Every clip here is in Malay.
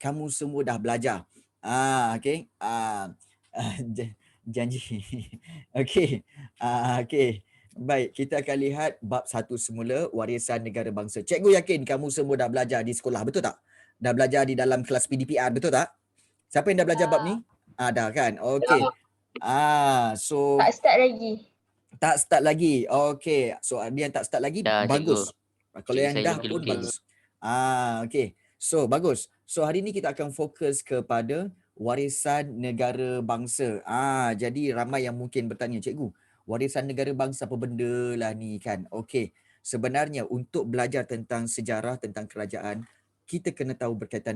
kamu semua dah belajar. Okey. Janji. Okey. Okey. Baik, kita akan lihat bab 1 semula, warisan negara bangsa. Cikgu yakin kamu semua dah belajar di sekolah, betul tak? Dah belajar di dalam kelas PDPR, betul tak? Siapa yang dah belajar bab ni? Dah kan? Okey. So Tak start lagi. tak start lagi. Okey. So ada yang tak start lagi, Dah, cikgu. bagus. Kalau Cikgu yang saya dah pun lukis-lukis. bagus. Okey. So bagus. So hari ni kita akan fokus kepada warisan negara bangsa. Jadi ramai yang mungkin bertanya, cikgu, warisan negara bangsa apa benda lah ni kan? Okey. Sebenarnya untuk belajar tentang sejarah, tentang kerajaan, kita kena tahu berkaitan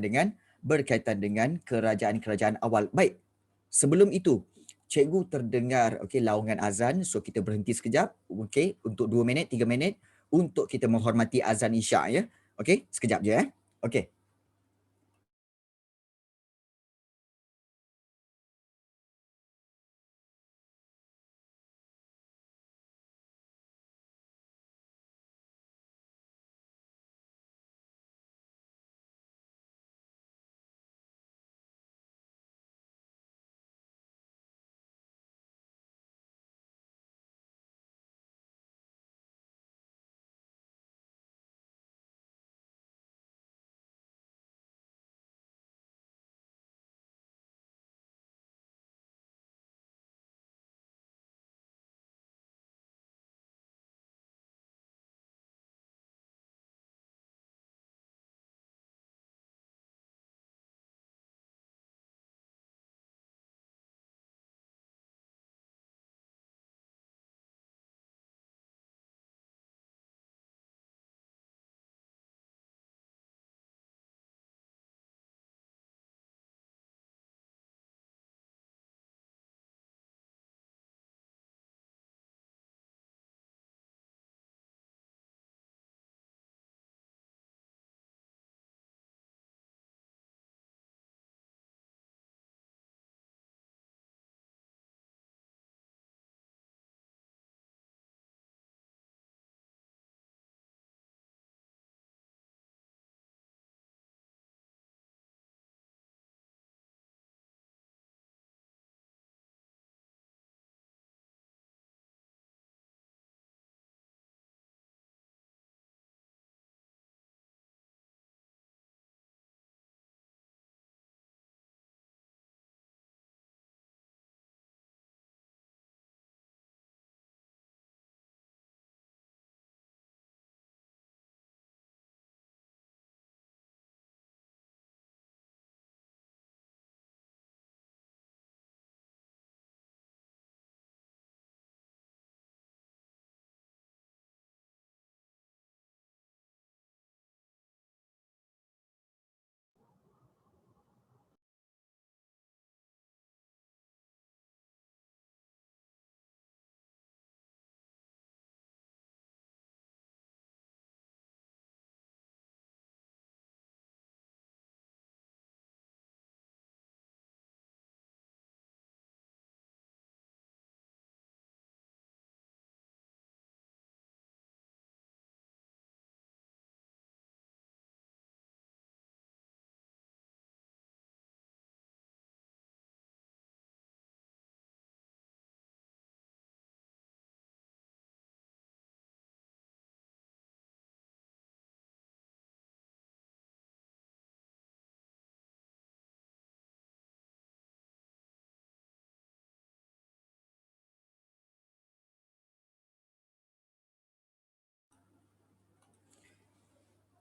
dengan kerajaan-kerajaan awal. Baik. Sebelum itu, cikgu terdengar laungan azan, so kita berhenti sekejap, untuk 2 minit, 3 minit untuk kita menghormati azan Isyak ya. Okey, sekejap je Okey.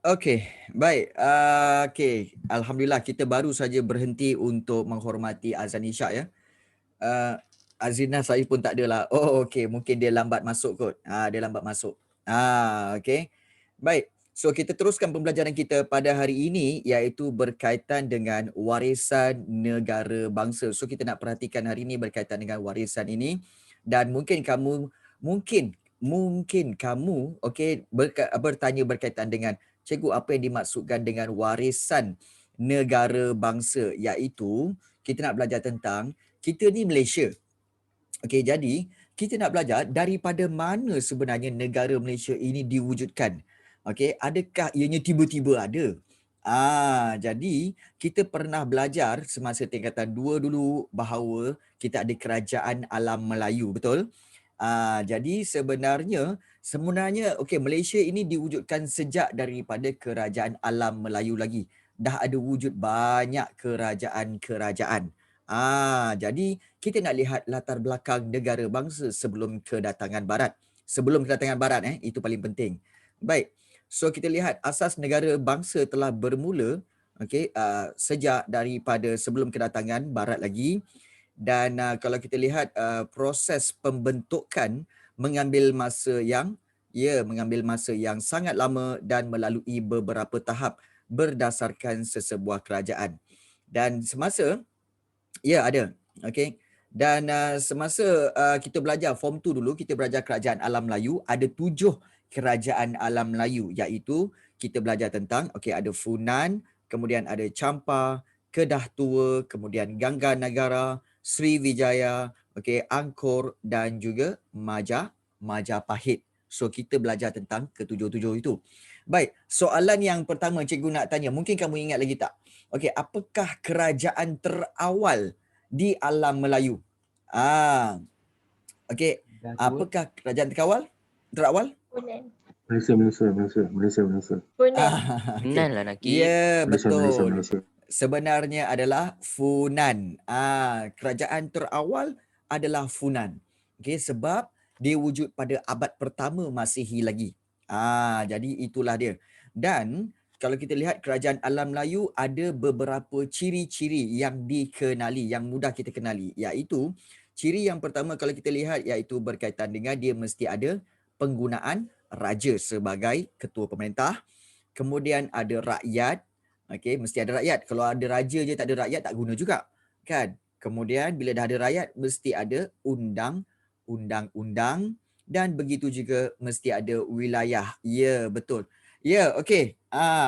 Okey, baik. Alhamdulillah kita baru saja berhenti untuk menghormati azan Isyak ya. Azina saya pun tak adalah. Oh okey, mungkin dia lambat masuk kot. Dia lambat masuk. Okey. Baik. So kita teruskan pembelajaran kita pada hari ini, iaitu berkaitan dengan warisan negara bangsa. So kita nak perhatikan hari ini berkaitan dengan warisan ini, dan mungkin kamu bertanya berkaitan dengan, cikgu, apa yang dimaksudkan dengan warisan negara bangsa, iaitu kita nak belajar tentang kita ni Malaysia. Okey, jadi kita nak belajar daripada mana sebenarnya negara Malaysia ini diwujudkan. Okey, adakah ianya tiba-tiba ada? Jadi kita pernah belajar semasa tingkatan 2 dulu bahawa kita ada kerajaan alam Melayu, betul? Jadi sebenarnya okey, Malaysia ini diwujudkan sejak daripada kerajaan alam Melayu lagi. Dah ada wujud banyak kerajaan-kerajaan. Jadi kita nak lihat latar belakang negara bangsa sebelum kedatangan barat. Sebelum kedatangan barat itu paling penting. Baik. So kita lihat asas negara bangsa telah bermula sejak daripada sebelum kedatangan barat lagi, dan kalau kita lihat proses pembentukan mengambil masa yang sangat lama dan melalui beberapa tahap berdasarkan sesebuah kerajaan. Dan semasa ada. Okey. Dan semasa kita belajar form 2 dulu, kita belajar kerajaan alam Melayu, ada 7 kerajaan alam Melayu, iaitu kita belajar tentang ada Funan, kemudian ada Champa, Kedah Tua, kemudian Gangganagara, Sriwijaya, Angkor dan juga Majapahit. So kita belajar tentang ketujuh-tujuh itu. Baik, soalan yang pertama cikgu nak tanya, mungkin kamu ingat lagi tak? Apakah kerajaan terawal di alam Melayu? Apakah kerajaan terawal? Funan. Malaysia. Funan. Funan lah Naki. Ya, betul. Malaysia. Sebenarnya adalah Funan. Kerajaan terawal adalah Funan. Sebab dia wujud pada abad pertama Masihi lagi. Jadi itulah dia. Dan kalau kita lihat kerajaan alam Melayu ada beberapa ciri-ciri yang dikenali, yang mudah kita kenali, iaitu ciri yang pertama kalau kita lihat iaitu berkaitan dengan dia mesti ada penggunaan raja sebagai ketua pemerintah. Kemudian ada rakyat, mesti ada rakyat. Kalau ada raja je tak ada rakyat tak guna juga, kan? Kemudian bila dah ada rakyat mesti ada undang-undang dan begitu juga mesti ada wilayah. Ya, betul. Ya, okey.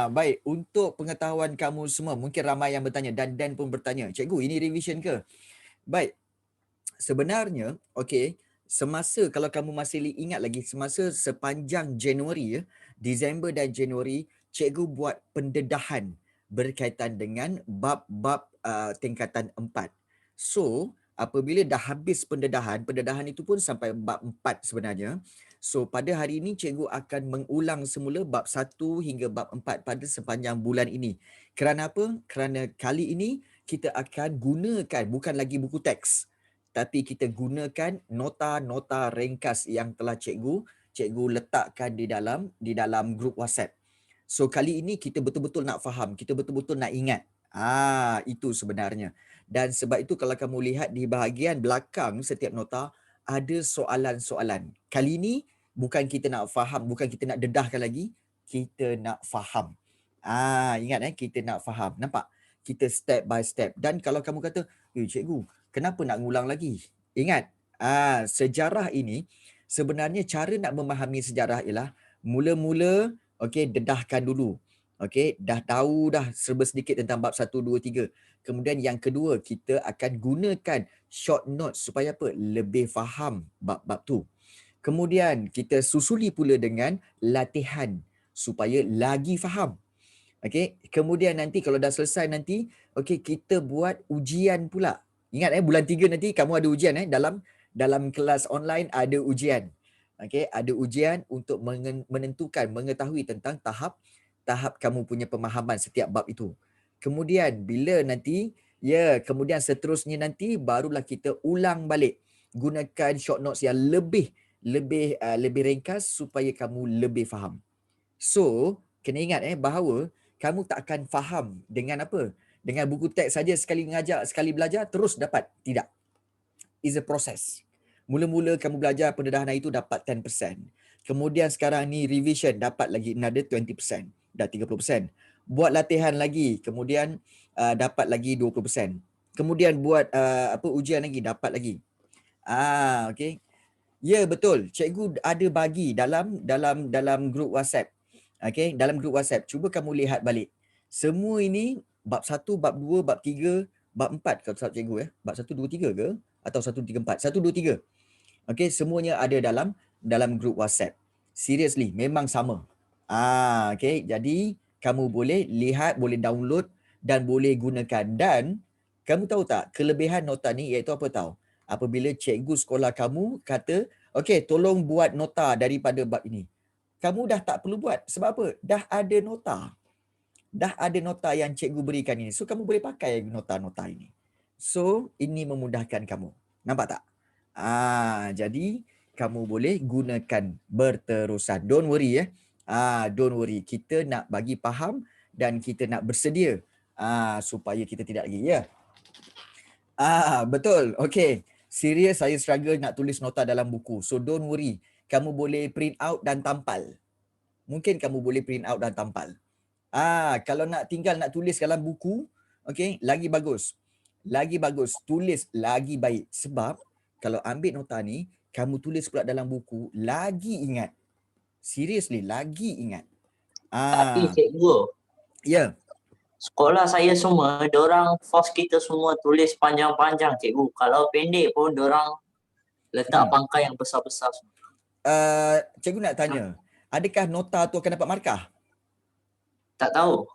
Baik, untuk pengetahuan kamu semua, mungkin ramai yang bertanya dan Dan pun bertanya, cikgu ini revision ke? Baik. Sebenarnya, semasa kalau kamu masih ingat lagi, semasa sepanjang Januari Disember dan Januari, cikgu buat pendedahan berkaitan dengan bab-bab tingkatan 4. So, apabila dah habis pendedahan itu pun sampai bab 4 sebenarnya. So, pada hari ini cikgu akan mengulang semula bab 1 hingga bab 4 pada sepanjang bulan ini. Kerana apa? Kerana kali ini kita akan gunakan bukan lagi buku teks, tapi kita gunakan nota-nota ringkas yang telah cikgu letakkan di dalam grup WhatsApp. So kali ini kita betul-betul nak faham, kita betul-betul nak ingat. Itu sebenarnya. Dan sebab itu kalau kamu lihat di bahagian belakang setiap nota ada soalan-soalan. Kali ini bukan kita nak faham, bukan kita nak dedahkan lagi, kita nak faham. Ingat kita nak faham. Nampak? Kita step by step. Dan kalau kamu kata, cikgu, kenapa nak ngulang lagi? Ingat, sejarah ini sebenarnya cara nak memahami sejarah ialah mula-mula dedahkan dulu. Dah tahu dah serba sedikit tentang bab 1 2 3. Kemudian yang kedua, kita akan gunakan short notes supaya apa? Lebih faham bab-bab tu. Kemudian kita susuli pula dengan latihan supaya lagi faham. Kemudian nanti kalau dah selesai nanti, kita buat ujian pula. Ingat bulan 3 nanti kamu ada ujian dalam kelas online ada ujian. Ada ujian untuk mengetahui tentang tahap kamu punya pemahaman setiap bab itu. Kemudian bila nanti kemudian seterusnya nanti barulah kita ulang balik, gunakan short notes yang lebih ringkas supaya kamu lebih faham. So, kena ingat bahawa kamu tak akan faham dengan apa? Dengan buku teks saja sekali mengajar, sekali belajar terus dapat. Tidak. It's a process. Mula-mula kamu belajar pendedahan itu dapat 10%. Kemudian sekarang ni revision dapat lagi another 20%. Dah 30%. Buat latihan lagi, kemudian dapat lagi 20%. Kemudian buat ujian lagi, dapat lagi. Ya, betul. Cikgu ada bagi dalam grup WhatsApp. Dalam grup WhatsApp. Cuba kamu lihat balik. Semua ini bab 1, bab 2, bab 3, bab 4 kalau tak cikgu Bab 1 2 3 ke atau 1 3 4? 1 2 3. Semuanya ada dalam grup WhatsApp. Seriously, memang sama. Jadi kamu boleh lihat, boleh download dan boleh gunakan. Dan kamu tahu tak kelebihan nota ni iaitu apa tahu? Apabila cikgu sekolah kamu kata, okey tolong buat nota daripada bab ini. Kamu dah tak perlu buat. Sebab apa? Dah ada nota. Dah ada nota yang cikgu berikan ini. So kamu boleh pakai nota-nota ini. So ini memudahkan kamu. Nampak tak? Jadi kamu boleh gunakan berterusan. Don't worry don't worry. Kita nak bagi faham dan kita nak bersedia supaya kita tidak lagi betul. Okey. Serius saya struggle nak tulis nota dalam buku. So don't worry. Kamu boleh print out dan tampal. Mungkin kamu boleh print out dan tampal. Kalau tinggal nak tulis dalam buku, okey, lagi bagus. Lagi bagus, tulis lagi baik. Sebab kalau ambil nota ni, kamu tulis pula dalam buku, lagi ingat. Seriously, lagi ingat. Tapi cikgu, Ya. sekolah saya semua, dorang force kita semua tulis panjang-panjang cikgu. Kalau pendek pun dorang letak pangkai yang besar-besar. Cikgu nak tanya, adakah nota tu akan dapat markah? Tak tahu.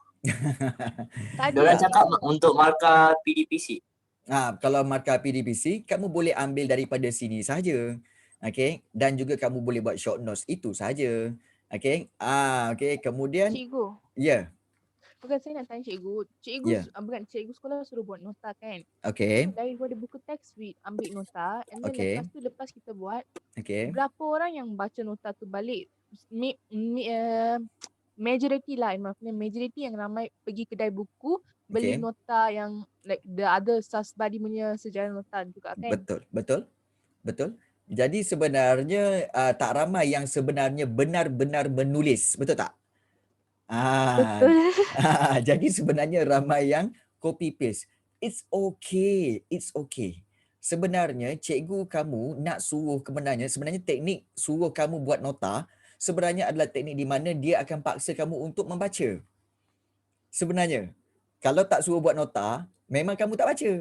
Tak ada. Dorang cakap untuk markah PDPC. Kalau markah PDPC, kamu boleh ambil daripada sini saja. Okey, dan juga kamu boleh buat short notes, itu saja. Okey. Okey, kemudian Cikgu. ya. Bukan saya nak tanya cikgu. Cikgu Ya. bukan cikgu sekolah suruh buat nota kan. Okey. So, daripada buku teks ambil nota and then Okey. lepas kita buat, Okey. berapa orang yang baca nota tu balik? Majority lah, majority yang ramai pergi kedai buku beli Okey. nota yang like the other Sasbadi punya sejarah nota juga kan. Betul. Jadi sebenarnya tak ramai yang sebenarnya benar-benar menulis, betul tak? Betul. Jadi sebenarnya ramai yang copy paste. It's okay. Sebenarnya cikgu kamu nak suruh sebenarnya teknik suruh kamu buat nota sebenarnya adalah teknik di mana dia akan paksa kamu untuk membaca. Sebenarnya kalau tak suruh buat nota, memang kamu tak baca.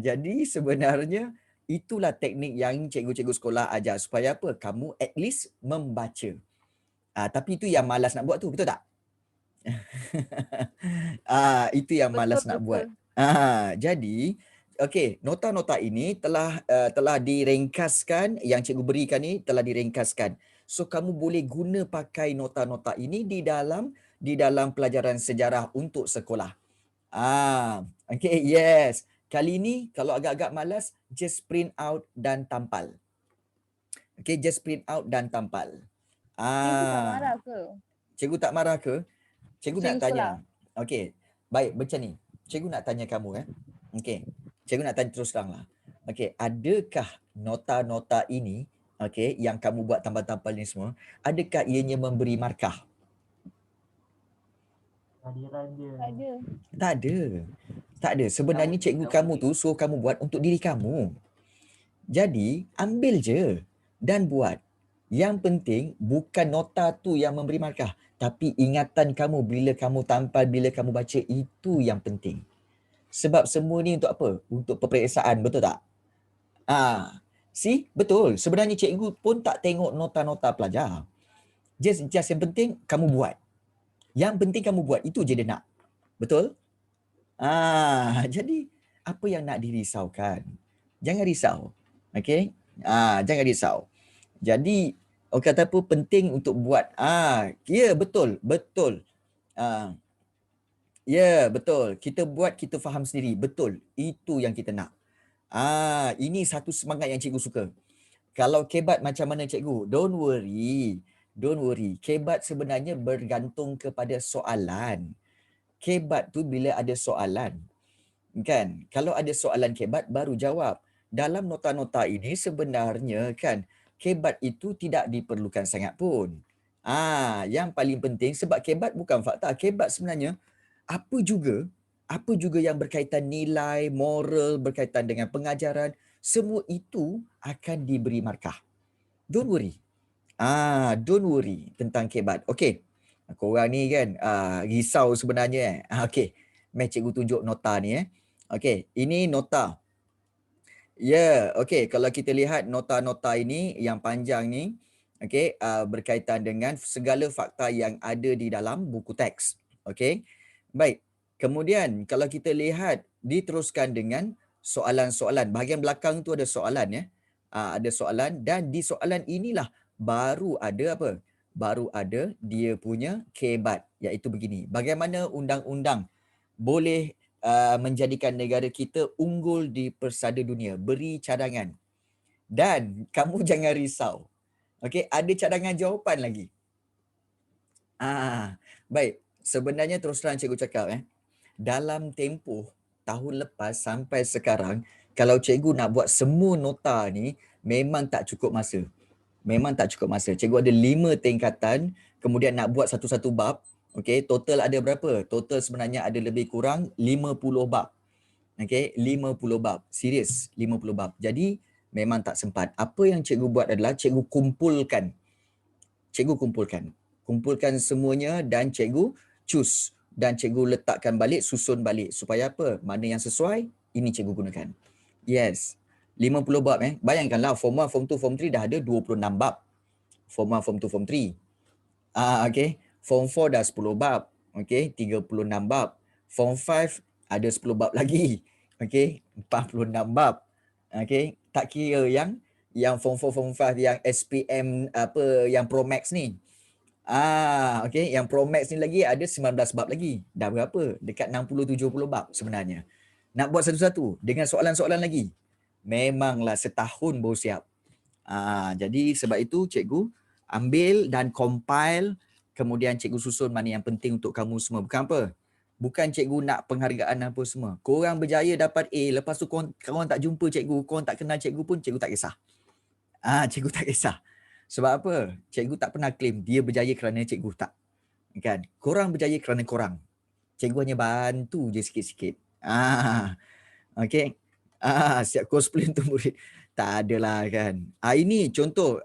Jadi sebenarnya itulah teknik yang cikgu-cikgu sekolah ajar supaya apa? Kamu at least membaca. Tapi itu yang malas nak buat tu, betul tak? Itu yang malas nak buat. Jadi, okey, nota-nota ini telah diringkaskan, yang cikgu berikan ni telah diringkaskan. So kamu boleh guna pakai nota-nota ini di dalam pelajaran sejarah untuk sekolah. Okey, yes. Kali ini kalau agak-agak malas, just print out dan tampal. Okey, just print out dan tampal. Cikgu tak marah ke? Cikgu tak marah ke? Cikgu nak tanya. Sekolah. Okey. Baik, macam ni. Cikgu nak tanya kamu Okey. Cikgu nak tanya terus teranglah. Okey, adakah nota-nota ini, okey, yang kamu buat tampal-tampal ni semua, adakah ianya memberi markah? Tak ada. Sebenarnya cikgu kamu tu suruh kamu buat untuk diri kamu. Jadi, ambil je dan buat. Yang penting bukan nota tu yang memberi markah, tapi ingatan kamu bila kamu tampal, bila kamu baca, itu yang penting. Sebab semua ni untuk apa? Untuk peperiksaan, betul tak? See? Betul. Sebenarnya cikgu pun tak tengok nota-nota pelajar. Just yang penting kamu buat. Yang penting kamu buat, itu je dia nak. Betul? Jadi apa yang nak dirisaukan? Jangan risau. Okey? Jangan risau. Jadi orang kata apa, penting untuk buat. Ya, betul. Ya, betul. Kita buat, kita faham sendiri. Betul. Itu yang kita nak. Ini satu semangat yang cikgu suka. Kalau kebat macam mana cikgu? Don't worry. Kebat sebenarnya bergantung kepada soalan. Kebat tu bila ada soalan. Kan? Kalau ada soalan kebat, baru jawab. Dalam nota-nota ini sebenarnya kan, kebat itu tidak diperlukan sangat pun. Yang paling penting, sebab kebat bukan fakta. Kebat sebenarnya apa juga yang berkaitan nilai, moral, berkaitan dengan pengajaran, semua itu akan diberi markah. Don't worry. Don't worry tentang kebat. Okey. Korang ni kan risau sebenarnya. Okey. Mari cikgu tunjuk nota ni Okey, ini nota. Ya, okey, kalau kita lihat nota-nota ini yang panjang ni, okey, berkaitan dengan segala fakta yang ada di dalam buku teks. Okey. Baik. Kemudian kalau kita lihat diteruskan dengan soalan-soalan. Bahagian belakang tu ada soalan ya. Ada soalan dan di soalan inilah baru ada apa? Baru ada dia punya kebat iaitu begini. Bagaimana undang-undang boleh menjadikan negara kita unggul di persada dunia? Beri cadangan. Dan kamu jangan risau. Okey, ada cadangan jawapan lagi. Baik. Sebenarnya terus terang cikgu cakap dalam tempoh tahun lepas sampai sekarang, kalau cikgu nak buat semua nota ni memang tak cukup masa. Memang tak cukup masa. Cikgu ada 5 tingkatan, kemudian nak buat satu-satu bab. Okey, total ada berapa? Total sebenarnya ada lebih kurang 50 bab. Okey, 50 bab. Serius, 50 bab. Jadi memang tak sempat. Apa yang cikgu buat adalah cikgu kumpulkan. Cikgu kumpulkan. Kumpulkan semuanya dan cikgu choose. Dan cikgu letakkan balik, susun balik. Supaya apa? Mana yang sesuai, ini cikgu gunakan. Yes. 50 bab Bayangkanlah form 1, form 2, form 3 dah ada 26 bab. Form 1, form 2, form 3. Okey. Form 4 dah 10 bab. Okey, 36 bab. Form 5 ada 10 bab lagi. Okey, 46 bab. Okey, tak kira yang form 4, form 5 yang SPM apa yang Pro Max ni. Okey, yang Pro Max ni lagi ada 19 bab lagi. Dah berapa? Dekat 60-70 bab sebenarnya. Nak buat satu-satu dengan soalan-soalan lagi. Memanglah setahun baru siap. Jadi sebab itu cikgu ambil dan compile, kemudian cikgu susun mana yang penting untuk kamu semua. Bukan apa? Bukan cikgu nak penghargaan apa semua. Korang berjaya dapat A, lepas tu korang tak jumpa cikgu, korang tak kenal cikgu pun cikgu tak kisah. Cikgu tak kisah. Sebab apa? Cikgu tak pernah claim dia berjaya kerana cikgu, tak. Kan? Korang berjaya kerana korang. Cikgu hanya bantu je sikit-sikit. Okey. Siap cosplay untuk murid. Tak adalah kan. Ini contoh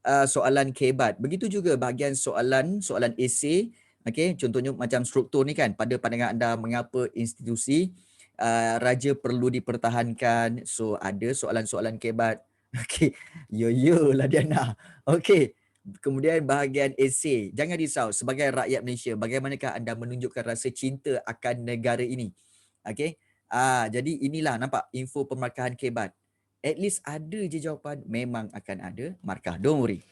soalan kebat. Begitu juga bahagian soalan esei. Okey, contohnya macam struktur ni kan. Pada pandangan anda, mengapa institusi raja perlu dipertahankan? So ada soalan-soalan kebat. Okey. Lah Diana. Okey. Kemudian bahagian esei. Jangan risau, sebagai rakyat Malaysia, bagaimanakah anda menunjukkan rasa cinta akan negara ini? Okey. Jadi inilah nampak info pemarkahan kebat. At least ada je jawapan, memang akan ada markah. Don't worry.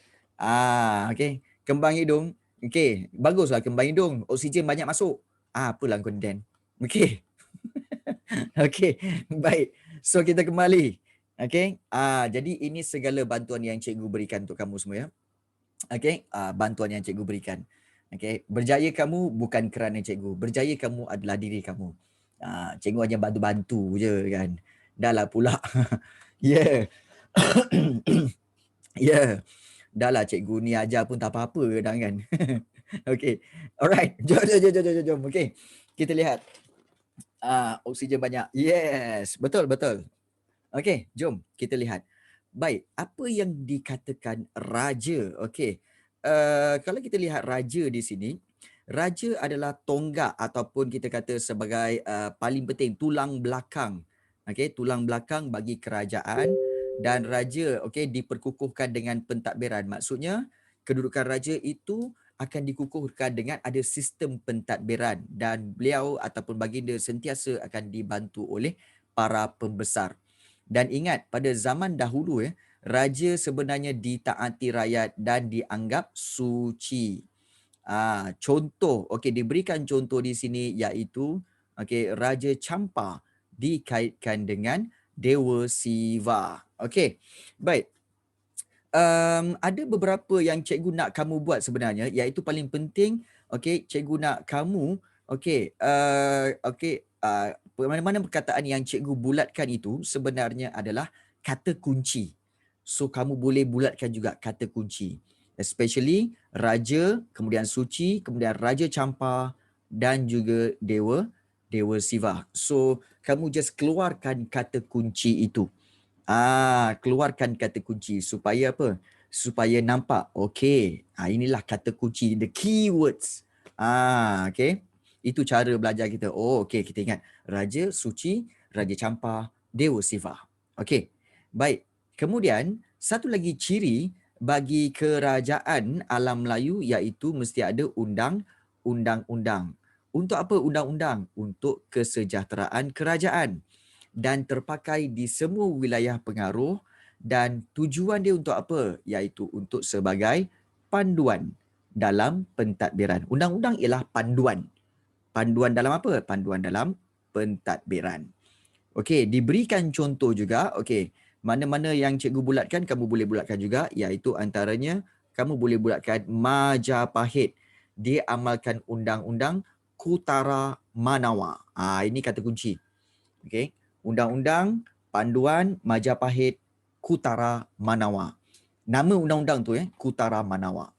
Okey. Kembang hidung. Okey, baguslah kembang hidung. Oksigen banyak masuk. Apalah kau Dan. Okey. Okey, baik. So kita kembali. Okey. Jadi ini segala bantuan yang cikgu berikan untuk kamu semua ya. Okey, bantuan yang cikgu berikan. Okey, berjaya kamu bukan kerana cikgu. Berjaya kamu adalah diri kamu. Cikgu hanya bantu-bantu je kan. Dah lah pula. Ya. Ya. Dah lah cikgu ni ajar pun tak apa-apa kadang kan. Okey. Alright. Jom. Okey. Kita lihat. Oksigen banyak. Yes. Betul. Okey, jom kita lihat. Baik, apa yang dikatakan raja? Okey. Kalau kita lihat raja di sini, raja adalah tonggak ataupun kita kata sebagai paling penting, tulang belakang. Okey, tulang belakang bagi kerajaan, dan raja diperkukuhkan dengan pentadbiran. Maksudnya kedudukan raja itu akan dikukuhkan dengan ada sistem pentadbiran, dan beliau ataupun baginda sentiasa akan dibantu oleh para pembesar. Dan ingat, pada zaman dahulu raja sebenarnya ditaati rakyat dan dianggap suci. Contoh, diberikan contoh di sini iaitu Raja Champa dikaitkan dengan Dewa Siva. Baik. Ada beberapa yang cikgu nak kamu buat sebenarnya, iaitu paling penting cikgu nak kamu mana-mana perkataan yang cikgu bulatkan itu sebenarnya adalah kata kunci. So kamu boleh bulatkan juga kata kunci. Especially raja, kemudian suci, kemudian Raja Champa dan juga Dewa Siva. So kamu just keluarkan kata kunci itu. Keluarkan kata kunci supaya apa? Supaya nampak, inilah kata kunci, the keywords. Itu cara belajar kita. Kita ingat Raja Suci, Raja Champa, Dewa Siva. Baik. Kemudian satu lagi ciri bagi kerajaan alam Melayu iaitu mesti ada undang-undang. Untuk apa undang-undang? Untuk kesejahteraan kerajaan dan terpakai di semua wilayah pengaruh dan tujuan dia untuk apa? Iaitu untuk sebagai panduan dalam pentadbiran. Undang-undang ialah panduan. Panduan dalam apa? Panduan dalam pentadbiran. Okey, diberikan contoh juga. Okey, mana-mana yang cikgu bulatkan, kamu boleh bulatkan juga. Iaitu antaranya, kamu boleh bulatkan Majapahit. Dia amalkan undang-undang Kutara Manawa. Ini kata kunci. Okey, undang-undang, panduan, Majapahit, Kutara Manawa. Nama undang-undang tu Kutara Manawa.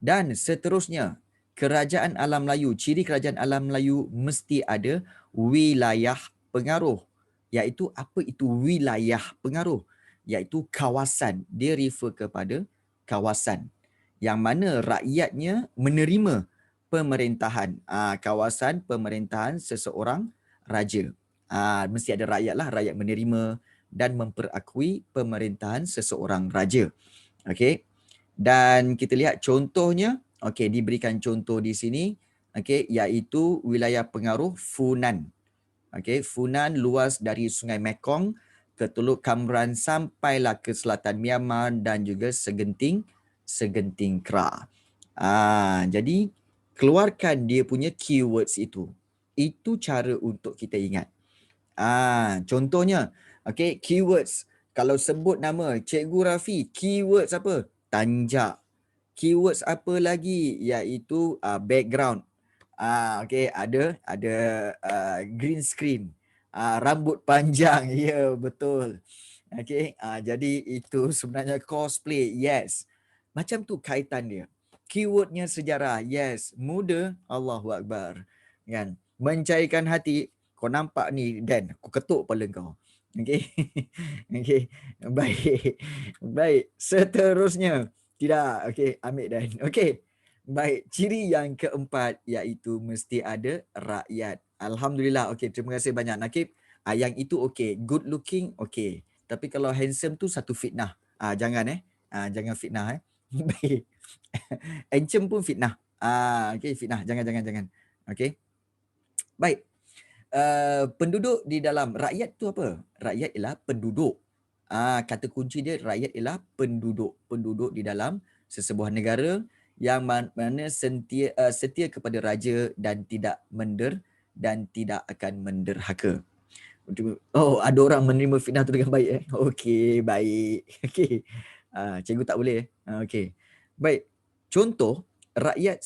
Dan seterusnya, kerajaan alam Melayu, ciri kerajaan alam Melayu mesti ada wilayah pengaruh. Iaitu apa itu wilayah pengaruh? Iaitu kawasan. Dia refer kepada kawasan. Yang mana rakyatnya menerima pemerintahan. Kawasan pemerintahan seseorang raja. Mesti ada rakyat lah, rakyat menerima dan memperakui pemerintahan seseorang raja. Okey. Dan kita lihat contohnya, okey, diberikan contoh di sini, okey, iaitu wilayah pengaruh Funan. Okey, Funan luas dari Sungai Mekong ke Teluk Kamran sampailah ke selatan Myanmar dan juga segenting Kra. Jadi keluarkan dia punya keywords itu. Itu cara untuk kita ingat. Contohnya, okey, keywords. Kalau sebut nama Cikgu Rafi, keywords apa? Tanjak. Keywords apa lagi? Iaitu background. Okey, ada green screen. Rambut panjang. Ya, betul. Okey, jadi itu sebenarnya cosplay. Yes. Macam tu kaitan dia. Keywordnya sejarah. Yes. Muda. Allahu Akbar. Kan? Mencairkan hati. Kau nampak ni, Dan. Aku ketuk kepala kau. Okey. Okey. Baik. Baik. Seterusnya. Tidak. Okey. Ambil Dan. Okey. Baik. Ciri yang keempat iaitu mesti ada rakyat. Alhamdulillah. Okey. Terima kasih banyak Nakib. Yang itu okey. Good looking. Okey. Tapi kalau handsome tu satu fitnah. Jangan jangan fitnah Baik. Handsome pun fitnah. Okey, fitnah. Jangan. Okey. Baik. Penduduk di dalam rakyat tu apa? Rakyat ialah penduduk. Kata kunci dia rakyat ialah penduduk. Penduduk di dalam sesebuah negara yang mana setia kepada raja dan tidak tidak akan menderhaka. Oh, ada orang menerima fitnah tu dengan baik Okey, baik. Okey. Cikgu tak boleh Okey. Baik. Contoh, rakyat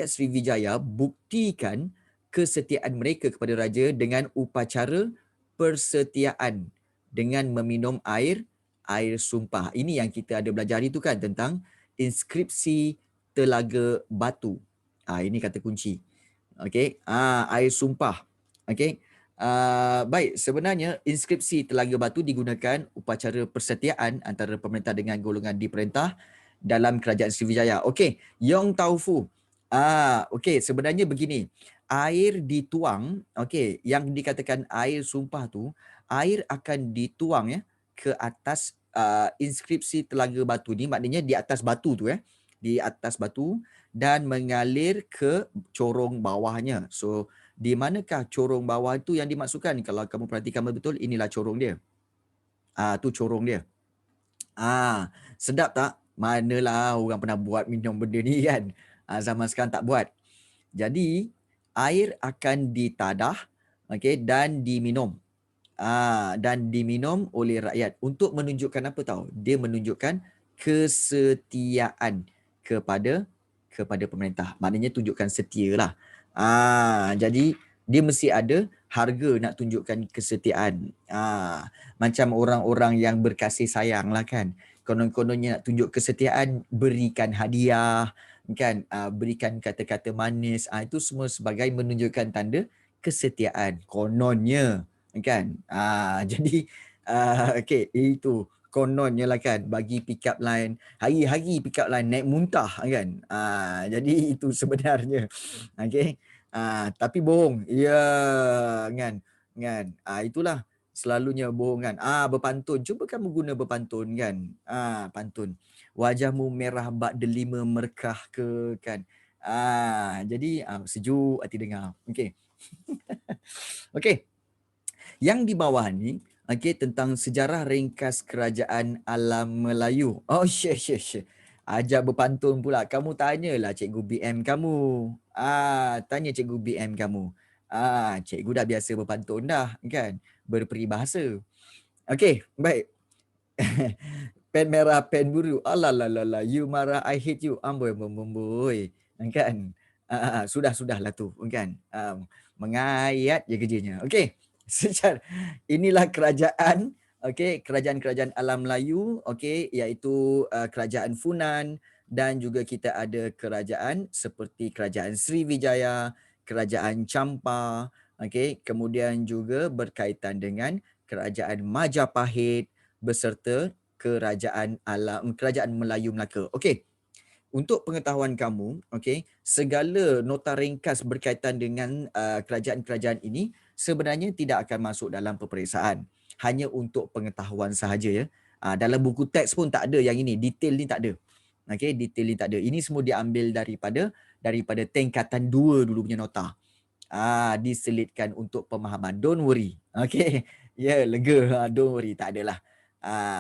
Sriwijaya buktikan kesetiaan mereka kepada raja dengan upacara persetiaan dengan meminum air sumpah. Ini yang kita ada belajar hari tu kan, tentang inskripsi Telaga Batu. Ini kata kunci. Okey. Air sumpah. Okey. Baik, sebenarnya inskripsi Telaga Batu digunakan upacara persetiaan antara pemerintah dengan golongan diperintah dalam kerajaan Sriwijaya. Okey, Yong Tau Fu. Okey, sebenarnya begini. Air dituang, okey, yang dikatakan air sumpah tu, air akan dituang ke atas inskripsi Telaga Batu ni, maknanya di atas batu tu di atas batu dan mengalir ke corong bawahnya. So, di manakah corong bawah itu yang dimaksudkan? Kalau kamu perhatikan betul, inilah corong dia. Tu corong dia. Sedap tak? Manalah orang pernah buat minum benda ni kan? Zaman sekarang tak buat. Jadi, air akan ditadah, okey, dan diminum. Dan diminum oleh rakyat untuk menunjukkan apa tahu? Dia menunjukkan kesetiaan kepada pemerintah. Maknanya tunjukkan setia lah. Jadi dia mesti ada harga nak tunjukkan kesetiaan. Macam orang-orang yang berkasih sayang lah kan. Konon-kononnya nak tunjuk kesetiaan, berikan hadiah, kan, berikan kata-kata manis. Itu semua sebagai menunjukkan tanda kesetiaan. Kononnya, kan. Jadi, okey, itu kononnya lah kan, bagi pick up line, hari-hari pick up line naik muntah kan. Jadi itu sebenarnya. Okey. Tapi bohong. Ya, kan. Itulah Selalunya bohongan. Berpantun. Cuba kamu guna berpantun kan. Pantun. Wajahmu merah bak delima merkah ke kan. Jadi sejuk hati dengar. Okey. Okey. Yang di bawah ni, okey, tentang sejarah ringkas kerajaan alam Melayu. Oh, syek. Ajar berpantun pula. Kamu tanyalah cikgu BM kamu. Tanya cikgu BM kamu. Cikgu dah biasa berpantun dah kan. Berperibahasa. Okey, baik. Pen merah, pen biru. Alalalala, you marah, I hate you. Amboi. Kan? Sudahlah tu. Kan? Mengayat je kerjanya. Okey. Secara inilah kerajaan, okey, kerajaan-kerajaan alam Melayu, okey, iaitu kerajaan Funan, dan juga kita ada kerajaan seperti kerajaan Sriwijaya, kerajaan Champa, okey, kemudian juga berkaitan dengan kerajaan Majapahit beserta kerajaan Melayu Melaka. Okey. Untuk pengetahuan kamu, okey, segala nota ringkas berkaitan dengan kerajaan-kerajaan ini sebenarnya tidak akan masuk dalam peperiksaan. Hanya untuk pengetahuan sahaja ya. Dalam buku teks pun tak ada yang ini, detail ni tak ada. Okey, detail ni tak ada. Ini semua diambil daripada tingkatan 2 dulu punya nota. Diselitkan untuk pemahaman. Don't worry. Okey. Ya, lega. Don't worry, tak adalah.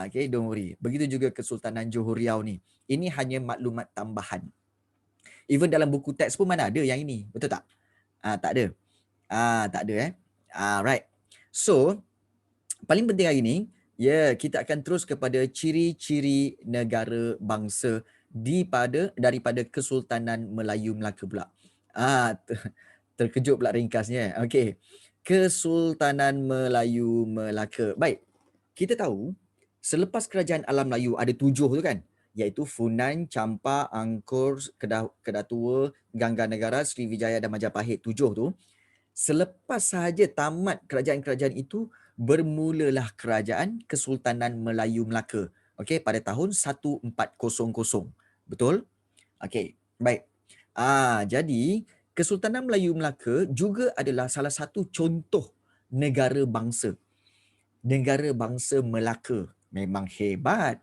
Okay, don't worry. Begitu juga Kesultanan Johor Riau ni. Ini hanya maklumat tambahan. Even dalam buku teks pun mana ada yang ini. Betul tak? Tak ada. Tak ada right. So, paling penting hari ni, kita akan terus kepada ciri-ciri negara bangsa daripada Kesultanan Melayu Melaka pula. Terkejut pula ringkasnya. Okey. Kesultanan Melayu Melaka. Baik. Kita tahu selepas kerajaan alam Melayu ada 7 tu kan, iaitu Funan, Champa, Angkor, Kedah Tua, Gangganegara, Sriwijaya dan Majapahit. 7 tu. Selepas sahaja tamat kerajaan-kerajaan itu, bermulalah kerajaan Kesultanan Melayu Melaka. Okey, pada tahun 1400. Betul? Okey, baik. Jadi Kesultanan Melayu Melaka juga adalah salah satu contoh negara bangsa. Negara bangsa Melaka memang hebat.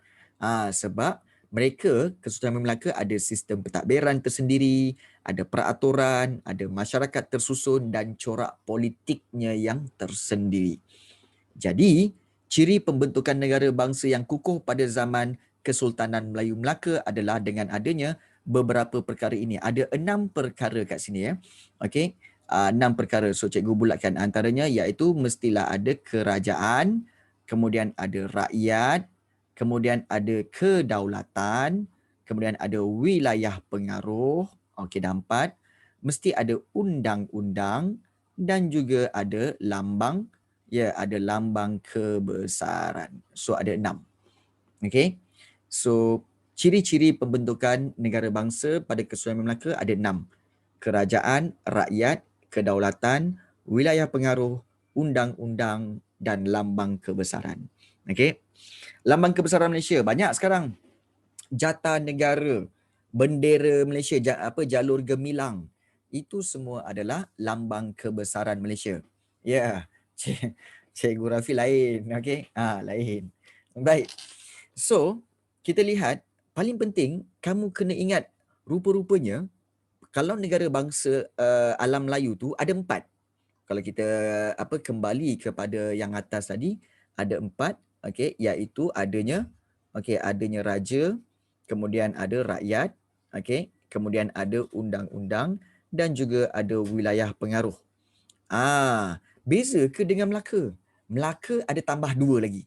Sebab mereka, Kesultanan Melaka, ada sistem pentadbiran tersendiri, ada peraturan, ada masyarakat tersusun dan corak politiknya yang tersendiri. Jadi, ciri pembentukan negara bangsa yang kukuh pada zaman Kesultanan Melayu Melaka adalah dengan adanya beberapa perkara ini. Ada 6 perkara kat sini ya. Okey. 6 perkara. So cikgu bulatkan antaranya iaitu mestilah ada kerajaan, kemudian ada rakyat, kemudian ada kedaulatan, kemudian ada wilayah pengaruh, okey, dah 4. Mesti ada undang-undang dan juga ada lambang, ada lambang kebesaran. So ada 6. Okey. So ciri-ciri pembentukan negara bangsa pada Kesultanan Melaka ada 6. Kerajaan, rakyat, kedaulatan, wilayah pengaruh, undang-undang dan lambang kebesaran. Okey. Lambang kebesaran Malaysia banyak sekarang. Jata negara, bendera Malaysia, jalur gemilang. Itu semua adalah lambang kebesaran Malaysia. Ya. Cikgu Rafi lain, okey. Lain. Baik. So, kita lihat paling penting kamu kena ingat rupa-rupanya kalau negara bangsa alam Melayu tu ada 4. Kalau kita kembali kepada yang atas tadi, ada 4, okey, iaitu adanya raja, kemudian ada rakyat, okey, kemudian ada undang-undang dan juga ada wilayah pengaruh. Beza ke dengan Melaka? Melaka ada tambah 2 lagi.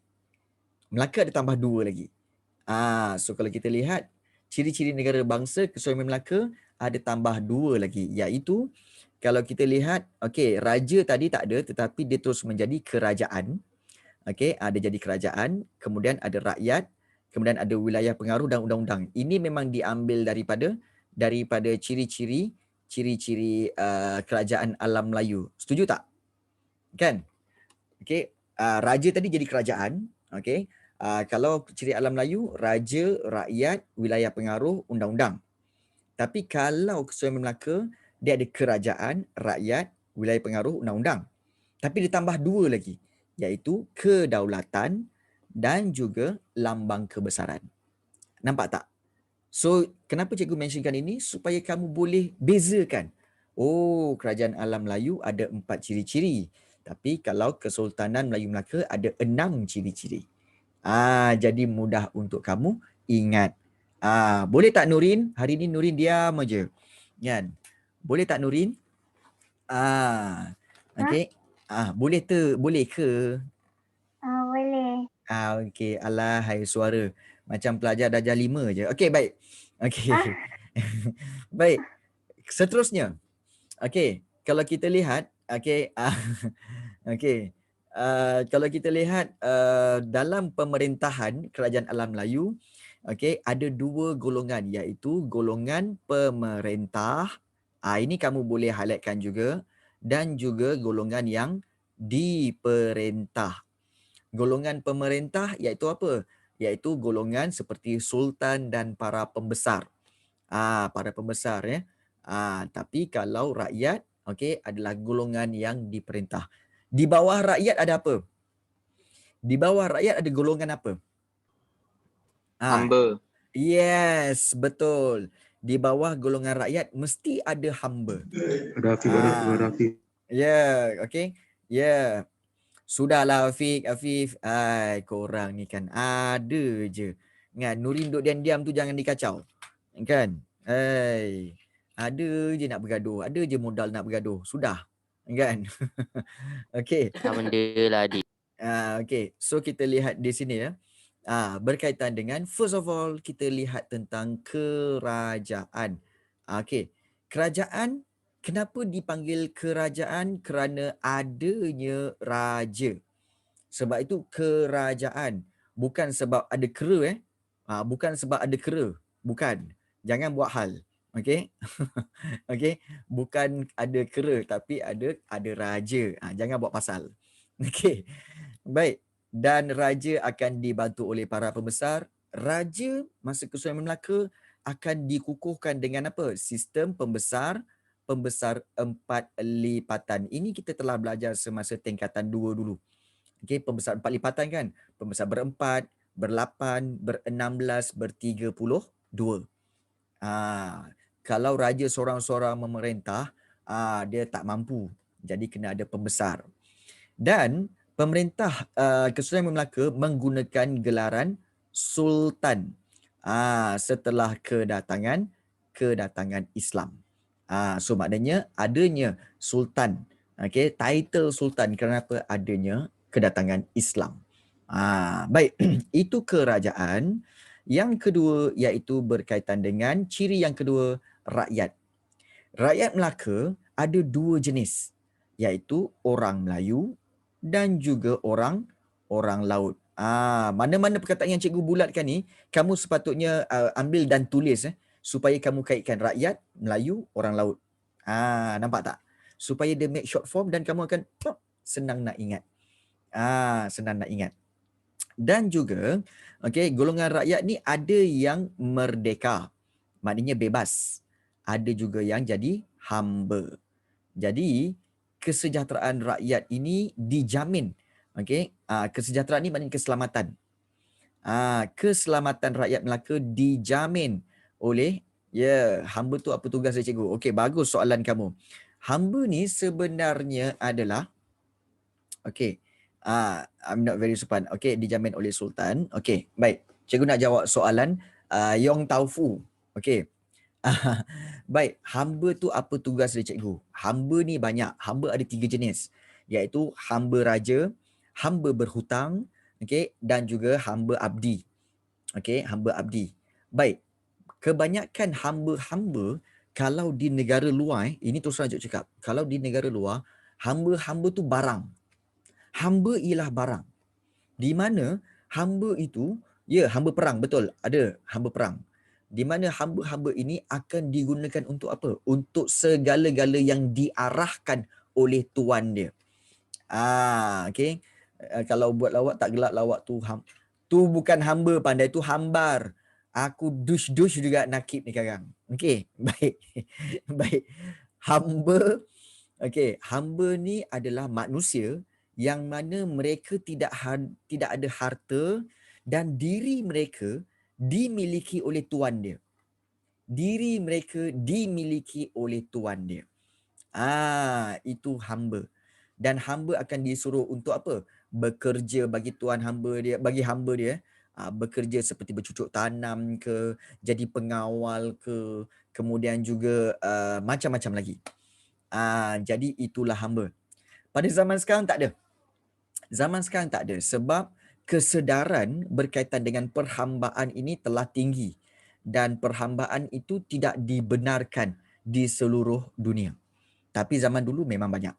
So kalau kita lihat ciri-ciri negara bangsa Kesultanan Melaka ada tambah 2 lagi, iaitu kalau kita lihat, okey, raja tadi tak ada tetapi dia terus menjadi kerajaan. Okey, ada jadi kerajaan, kemudian ada rakyat, kemudian ada wilayah pengaruh dan undang-undang. Ini memang diambil daripada ciri-ciri kerajaan alam Melayu. Setuju tak? Kan? Okey, raja tadi jadi kerajaan, okey. Kalau ciri alam Melayu, raja, rakyat, wilayah pengaruh, undang-undang. Tapi kalau Kesultanan Melaka, dia ada kerajaan, rakyat, wilayah pengaruh, undang-undang. Tapi ditambah 2 lagi, iaitu kedaulatan dan juga lambang kebesaran. Nampak tak? So, kenapa cikgu mentionkan ini? Supaya kamu boleh bezakan. Oh, kerajaan alam Melayu ada 4 ciri-ciri. Tapi kalau Kesultanan Melayu Melaka ada 6 ciri-ciri. Jadi mudah untuk kamu ingat. Boleh tak Nurin? Hari ni Nurin diam aja. Kan? Boleh tak Nurin? Okey. Boleh ke? Boleh. Okey. Alah, hai suara. Macam pelajar darjah 5 je. Okey, baik. Okey. Baik. Seterusnya. Okey. Kalau kita lihat, okey. Okey. Kalau kita lihat dalam pemerintahan Kerajaan Alam Melayu, okey, ada 2 golongan, iaitu golongan pemerintah. Ini kamu boleh highlightkan juga, dan juga golongan yang diperintah. Golongan pemerintah iaitu apa? Iaitu golongan seperti sultan dan para pembesar. Para pembesar ya. Tapi kalau rakyat, okey, adalah golongan yang diperintah. Di bawah rakyat ada apa? Di bawah rakyat ada golongan apa? Hamba. Yes, betul. Di bawah golongan rakyat mesti ada hamba. Rafi. Ya, okey. Ya. Sudahlah Afif. Korang ni kan ada je. Kan, Nurin duduk diam-diam tu jangan dikacau. Kan? Ada je nak bergaduh. Ada je modal nak bergaduh. Sudah. Kan? Okey. Tak benda lah adik. Okey. So kita lihat di sini ya. Berkaitan dengan, first of all, kita lihat tentang kerajaan. Okey. Kerajaan, kenapa dipanggil kerajaan? Kerana adanya raja. Sebab itu kerajaan. Bukan sebab ada kera bukan sebab ada kera. Bukan. Jangan buat hal. Okey. Okey. Bukan ada kera tapi ada raja. Jangan buat pasal. Okey. Baik. Dan raja akan dibantu oleh para pembesar. Raja masa Kesultanan Melaka akan dikukuhkan dengan apa? Sistem pembesar 4 lipatan. Ini kita telah belajar semasa tingkatan 2 dulu. Okey, pembesar 4 lipatan kan? Pembesar ber-4, ber-8, ber-16, ber-32. Kalau raja seorang-seorang memerintah, dia tak mampu. Jadi kena ada pembesar. Dan pemerintah Kesultanan Melaka menggunakan gelaran sultan setelah kedatangan Islam. So maknanya adanya sultan. Okey, title sultan kenapa adanya kedatangan Islam. Baik, itu kerajaan. Yang kedua iaitu berkaitan dengan ciri yang kedua, rakyat. Rakyat Melaka ada 2 jenis, iaitu orang Melayu dan juga orang laut. Mana-mana perkataan yang cikgu bulatkan ni, kamu sepatutnya ambil dan tulis supaya kamu kaitkan rakyat, Melayu, orang laut. Nampak tak? Supaya dia make short form dan kamu akan senang nak ingat. Dan juga, okey, golongan rakyat ni ada yang merdeka. Maknanya bebas. Ada juga yang jadi hamba. Jadi, kesejahteraan rakyat ini dijamin. Okey, kesejahteraan ni maknanya keselamatan. Keselamatan rakyat Melaka dijamin oleh hamba tu apa tugas dia cikgu? Okey, bagus soalan kamu. Hamba ni sebenarnya adalah I'm not very sopan. Okey, dijamin oleh sultan. Okey, baik. Cikgu nak jawab soalan Yong Tau Fu. Okey. Baik, hamba tu apa tugas dia cikgu? Hamba ni banyak. Hamba ada 3 jenis, iaitu hamba raja, hamba berhutang, okey, dan juga hamba abdi. Okey, hamba abdi. Baik. Kebanyakan hamba-hamba kalau di negara luar, ini terus saja cakap. Kalau di negara luar, hamba-hamba tu barang. Hamba ialah barang. Di mana hamba itu, hamba perang, betul. Ada hamba perang. Di mana hamba-hamba ini akan digunakan untuk apa? Untuk segala-gala yang diarahkan oleh tuan dia. Okey. Kalau buat lawak tak gelak lawak tu tu bukan hamba pandai, tu hambar. Aku dush juga nakib ni sekarang. Okey, baik. Baik. Hamba, okey, hamba ni adalah manusia yang mana mereka tidak ada harta dan diri mereka dimiliki oleh tuan dia. Diri mereka dimiliki oleh tuan dia. Itu hamba. Dan hamba akan disuruh untuk apa? Bekerja bagi tuan hamba dia, bagi hamba dia. Bekerja seperti bercucuk tanam ke, jadi pengawal ke, kemudian juga macam-macam lagi. Jadi itulah hamba. Pada zaman sekarang tak ada. Zaman sekarang tak ada sebab kesedaran berkaitan dengan perhambaan ini telah tinggi dan perhambaan itu tidak dibenarkan di seluruh dunia. Tapi zaman dulu memang banyak.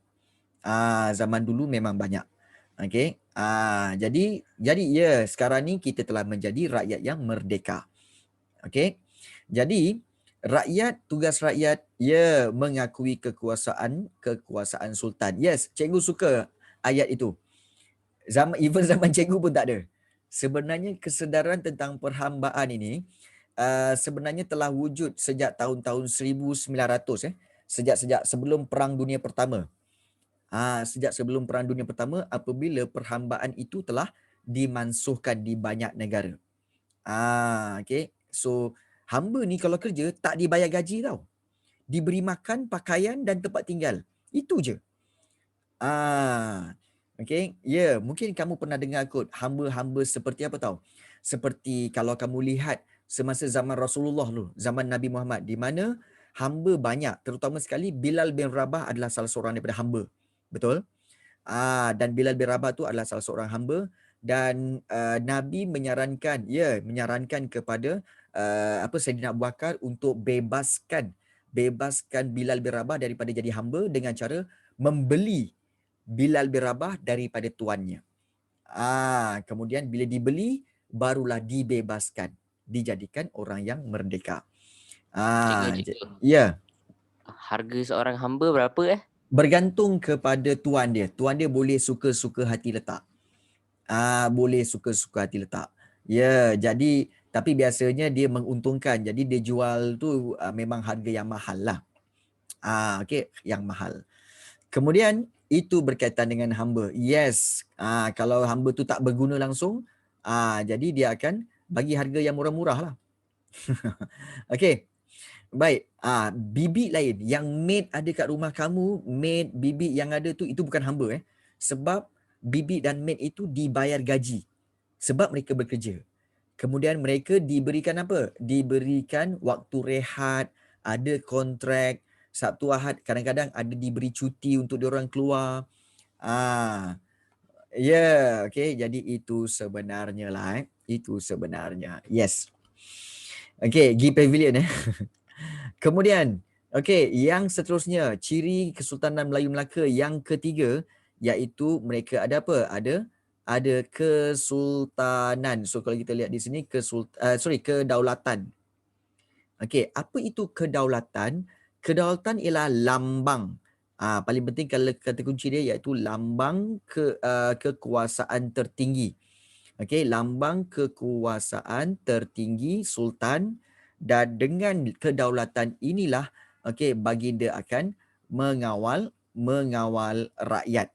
Zaman dulu memang banyak. Okey. Jadi ya, sekarang ni kita telah menjadi rakyat yang merdeka. Okey. Jadi tugas rakyat ya mengakui kekuasaan sultan. Yes, cikgu suka ayat itu. Even zaman cikgu pun tak ada. Sebenarnya kesedaran tentang perhambaan ini sebenarnya telah wujud sejak tahun-tahun 1900 sejak sebelum Perang Dunia Pertama. Sejak sebelum Perang Dunia Pertama apabila perhambaan itu telah dimansuhkan di banyak negara. Okay. So hamba ni kalau kerja tak dibayar gaji tau. Diberi makan, pakaian dan tempat tinggal. Itu je. Okay. Ya, mungkin kamu pernah dengar kot hamba-hamba seperti apa tahu? Seperti kalau kamu lihat semasa zaman Rasulullah dulu, zaman Nabi Muhammad, di mana hamba banyak, terutama sekali Bilal bin Rabah adalah salah seorang daripada hamba. Betul? Dan Bilal bin Rabah tu adalah salah seorang hamba dan Nabi menyarankan kepada Saidina Abu Bakar untuk bebaskan Bilal bin Rabah daripada jadi hamba dengan cara membeli Bilal bin Rabah daripada tuannya. Kemudian bila dibeli barulah dibebaskan, dijadikan orang yang merdeka. Cikgu. Ya. Harga seorang hamba berapa Bergantung kepada tuan dia. Tuan dia boleh suka-suka hati letak. Boleh suka-suka hati letak. Ya, jadi tapi biasanya dia menguntungkan. Jadi dia jual tu memang harga yang mahal lah. Okey, yang mahal. Kemudian itu berkaitan dengan hamba. Yes, kalau hamba tu tak berguna langsung, jadi dia akan bagi harga yang murah-murah lah. Okey. Baik, bibik lain yang maid ada kat rumah kamu, maid, bibik yang ada tu itu bukan hamba sebab bibik dan maid itu dibayar gaji sebab mereka bekerja. Kemudian mereka diberikan apa? Diberikan waktu rehat, ada kontrak, Sabtu Ahad kadang-kadang ada diberi cuti untuk diorang keluar. Okey, jadi itu sebenarnya lah Itu sebenarnya. Yes. Okey, pergi pavilion Kemudian, yang seterusnya, ciri Kesultanan Melayu Melaka yang ketiga iaitu mereka ada apa? Ada kesultanan. So kalau kita lihat di sini kedaulatan. Okey, apa itu kedaulatan? Kedaulatan ialah lambang. Paling penting kalau kata kunci dia iaitu lambang kekuasaan tertinggi. Okey, lambang kekuasaan tertinggi sultan. Dan dengan kedaulatan inilah baginda akan mengawal rakyat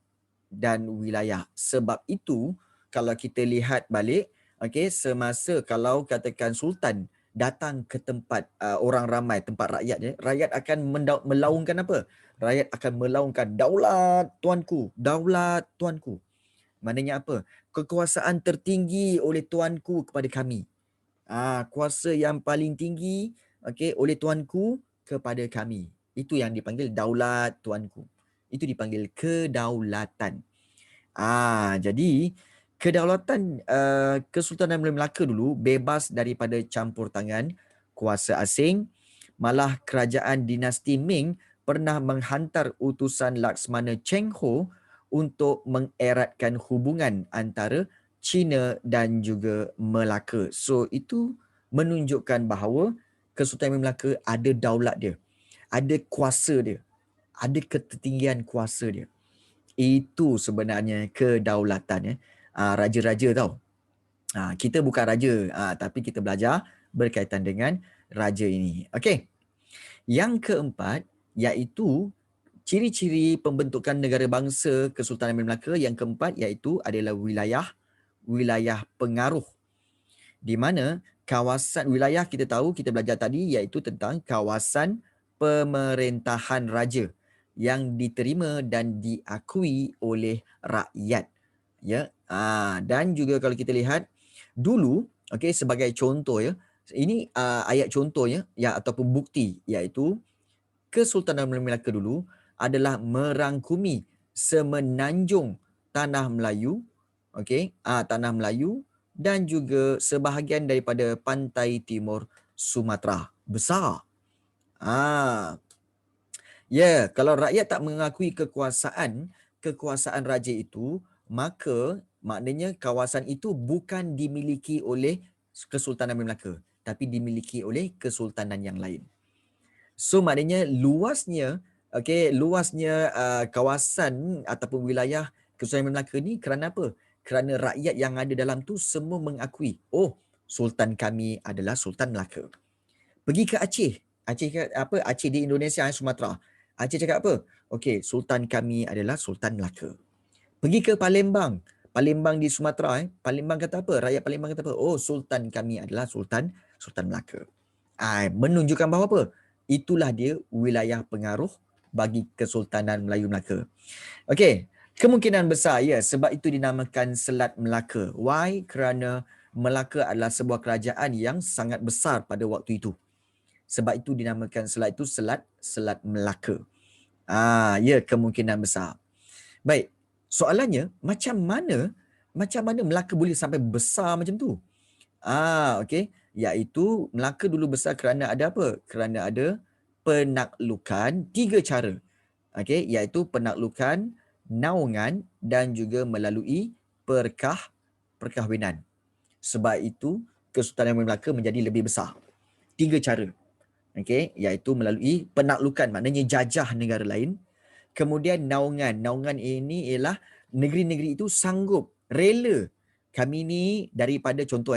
dan wilayah. Sebab itu kalau kita lihat balik semasa kalau katakan sultan datang ke tempat orang ramai, tempat rakyat rakyat akan melaungkan apa? Rakyat akan melaungkan daulat tuanku, daulat tuanku. Maknanya apa? Kekuasaan tertinggi oleh tuanku kepada kami. Kuasa yang paling tinggi oleh tuanku kepada kami. Itu yang dipanggil daulat tuanku. Itu dipanggil kedaulatan. Jadi kedaulatan Kesultanan Melayu Melaka dulu bebas daripada campur tangan kuasa asing. Malah kerajaan dinasti Ming pernah menghantar utusan Laksmana Cheng Ho untuk mengeratkan hubungan antara China dan juga Melaka. So itu menunjukkan bahawa Kesultanan Melaka ada daulat dia, ada kuasa dia, ada ketertinggian kuasa dia. Itu sebenarnya kedaulatan raja-raja tau. Kita bukan raja, tapi kita belajar berkaitan dengan raja ini. Okey. Yang keempat iaitu Ciri-ciri pembentukan negara bangsa Kesultanan Melaka yang keempat iaitu adalah wilayah pengaruh, di mana kawasan wilayah kita tahu, kita belajar tadi, iaitu tentang kawasan pemerintahan raja yang diterima dan diakui oleh rakyat. Ya, dan juga kalau kita lihat dulu, okey, sebagai contoh ya, ini ayat contohnya ya ataupun bukti, iaitu Kesultanan Melaka dulu adalah merangkumi semenanjung tanah Melayu, okey, tanah Melayu dan juga sebahagian daripada pantai timur Sumatera. Besar. Ya, kalau rakyat tak mengakui kekuasaan raja itu, maka maknanya kawasan itu bukan dimiliki oleh Kesultanan Melaka, tapi dimiliki oleh kesultanan yang lain. So maknanya luasnya kawasan ataupun wilayah Kesultanan Melaka ni kerana apa? Kerana rakyat yang ada dalam tu semua mengakui, oh, sultan kami adalah Sultan Melaka. Pergi ke Aceh. Aceh di Indonesia, Sumatera. Aceh cakap apa? Okey, sultan kami adalah Sultan Melaka. Pergi ke Palembang. Palembang di Sumatera, Palembang kata apa? Rakyat Palembang kata apa? Oh, sultan kami adalah Sultan Melaka. Menunjukkan bahawa apa? Itulah dia wilayah pengaruh bagi Kesultanan Melayu Melaka. Okey, kemungkinan besar ya, sebab itu dinamakan Selat Melaka. Why? Kerana Melaka adalah sebuah kerajaan yang sangat besar pada waktu itu. Sebab itu dinamakan selat itu Selat Melaka. Ya, kemungkinan besar. Baik, soalannya macam mana Melaka boleh sampai besar macam tu? Okey, iaitu Melaka dulu besar kerana ada apa? Kerana ada penaklukan 3 cara. Okey, iaitu penaklukan, naungan dan juga melalui perkahwinan. Sebab itu Kesultanan Melaka menjadi lebih besar. 3 cara. Okey, iaitu melalui penaklukan, maknanya jajah negara lain. Kemudian naungan. Naungan ini ialah negeri-negeri itu sanggup, rela. Kami ni daripada contoh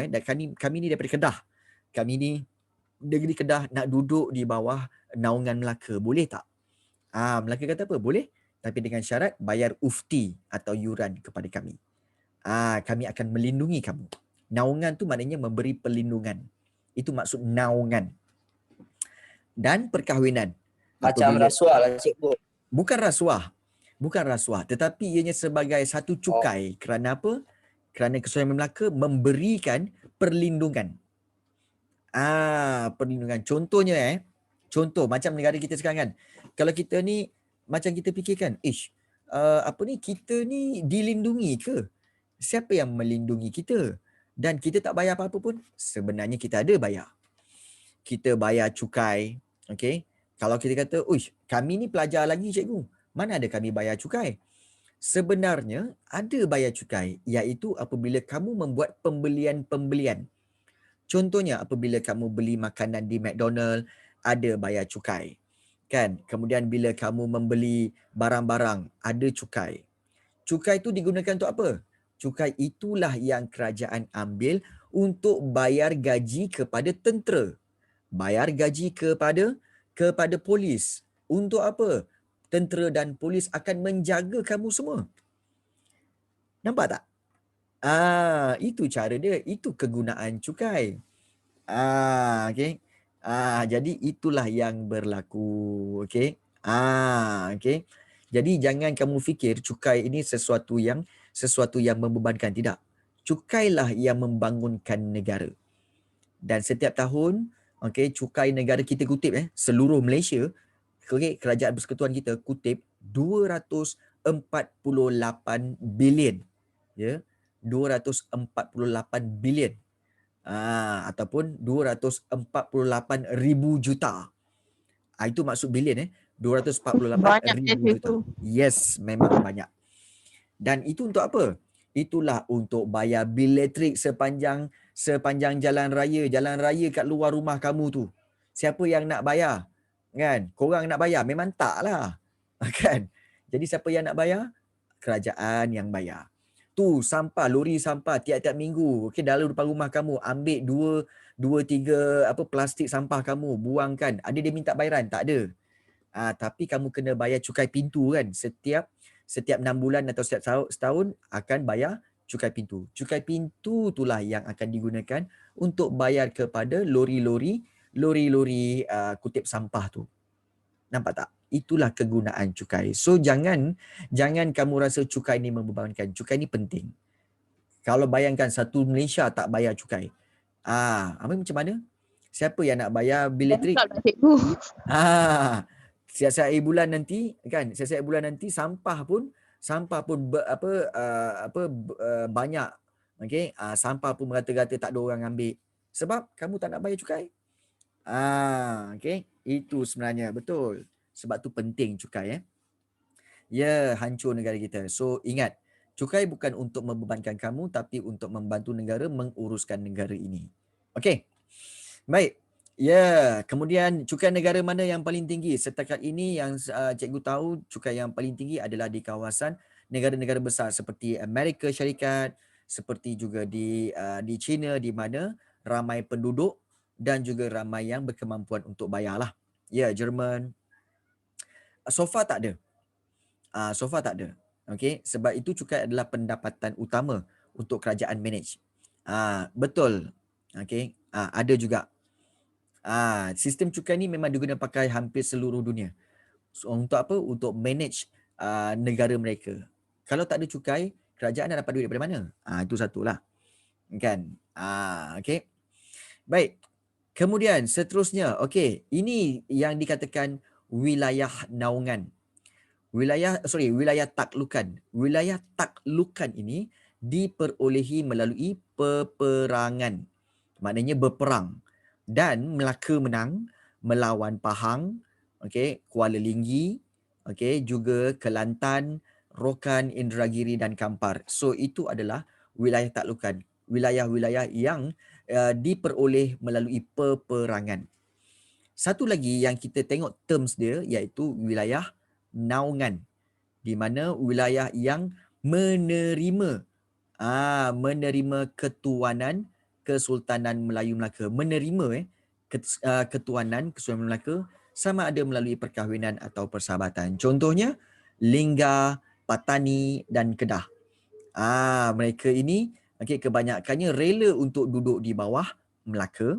kami ni daripada Kedah. Kami ni negeri Kedah nak duduk di bawah naungan Melaka. Boleh tak? Melaka kata apa? Boleh. Tapi dengan syarat bayar ufti atau yuran kepada kami. Kami akan melindungi kamu. Naungan tu maknanya memberi perlindungan. Itu maksud naungan. Dan perkahwinan. Macam rasuah lah cikgu. Bukan rasuah, tetapi ianya sebagai satu cukai. Kerana apa? Kerana Kesultanan Melaka memberikan perlindungan. Perlindungan. Contohnya contoh macam negara kita sekarang kan. Kalau kita ni macam kita fikirkan, kita ni dilindungi ke? Siapa yang melindungi kita? Dan kita tak bayar apa-apa pun. Sebenarnya kita ada bayar. Kita bayar cukai, okey. Kalau kita kata, kami ni pelajar lagi cikgu, mana ada kami bayar cukai? Sebenarnya ada bayar cukai, iaitu apabila kamu membuat pembelian-pembelian. Contohnya apabila kamu beli makanan di McDonald, ada bayar cukai. Kan? Kemudian bila kamu membeli barang-barang, ada cukai. Cukai itu digunakan untuk apa? Cukai itulah yang kerajaan ambil untuk bayar gaji kepada tentera. Bayar gaji kepada polis. Untuk apa? Tentera dan polis akan menjaga kamu semua. Nampak tak? Itu cara dia. Itu kegunaan cukai. Okey. Jadi itulah yang berlaku. Okey. Okey. Jadi jangan kamu fikir cukai ini sesuatu yang membebankan. Tidak. Cukailah yang membangunkan negara. Dan setiap tahun, cukai negara kita kutip seluruh Malaysia, kerajaan persekutuan kita kutip 248 bilion. Ya, 248 bilion. Ataupun 248 ribu juta. Itu maksud bilion 248 ribu juta. Yes, memang banyak. Dan itu untuk apa? Itulah untuk bayar bil elektrik sepanjang jalan raya kat luar rumah kamu tu. Siapa yang nak bayar? Kan? Korang nak bayar? Memang taklah. Kan? Jadi siapa yang nak bayar? Kerajaan yang bayar. Tu sampah, lori sampah tiap-tiap minggu. Dalam depan rumah kamu ambil 2-3 plastik sampah kamu, buangkan. Ada dia minta bayaran? Tak ada. Tapi kamu kena bayar cukai pintu kan. Setiap 6 bulan atau setiap setahun akan bayar cukai pintu. Cukai pintu itulah yang akan digunakan untuk bayar kepada lori-lori kutip sampah tu. Nampak tak? Itulah kegunaan cukai. So jangan kamu rasa cukai ni membebankan. Cukai ni penting. Kalau bayangkan satu Malaysia tak bayar cukai. Apa macam mana? Siapa yang nak bayar bil elektrik? Cakap lah cikgu. Siap-siap akhir bulan nanti kan, siap-siap akhir bulan nanti sampah pun banyak. Okey, sampah pun merata-rata tak ada orang ambil. Sebab kamu tak nak bayar cukai. Okey, itu sebenarnya betul. Sebab tu penting cukai Ya, hancur negara kita. So ingat, cukai bukan untuk membebankan kamu tapi untuk membantu negara menguruskan negara ini. Okey. Baik. Ya, kemudian cukai negara mana yang paling tinggi? Setakat ini yang cikgu tahu cukai yang paling tinggi adalah di kawasan negara-negara besar seperti Amerika Syarikat, seperti juga di China di mana ramai penduduk dan juga ramai yang berkemampuan untuk bayarlah. Ya, Jerman. So far tak ada. Okey, sebab itu cukai adalah pendapatan utama untuk kerajaan manage. Betul. Okey, ada juga. Sistem cukai ni memang digunakan pakai hampir seluruh dunia. So, untuk apa? Untuk manage negara mereka. Kalau tak ada cukai, kerajaan dah dapat duit daripada mana? Itu satulah. Kan? Okey. Baik. Kemudian seterusnya, okey, ini yang dikatakan wilayah naungan. Wilayah taklukan. Wilayah taklukan ini diperolehi melalui peperangan. Maknanya berperang. Dan Melaka menang melawan Pahang, okey, Kuala Linggi, okey, juga Kelantan, Rokan, Indragiri dan Kampar. So itu adalah wilayah taklukan. Wilayah-wilayah yang diperoleh melalui peperangan. Satu lagi yang kita tengok terms dia iaitu wilayah naungan, di mana wilayah yang menerima ketuanan Kesultanan Melayu Melaka, menerima ketuanan Kesultanan Melaka sama ada melalui perkahwinan atau persahabatan. Contohnya Linggar, Patani dan Kedah. Mereka ini kebanyakannya rela untuk duduk di bawah Melaka,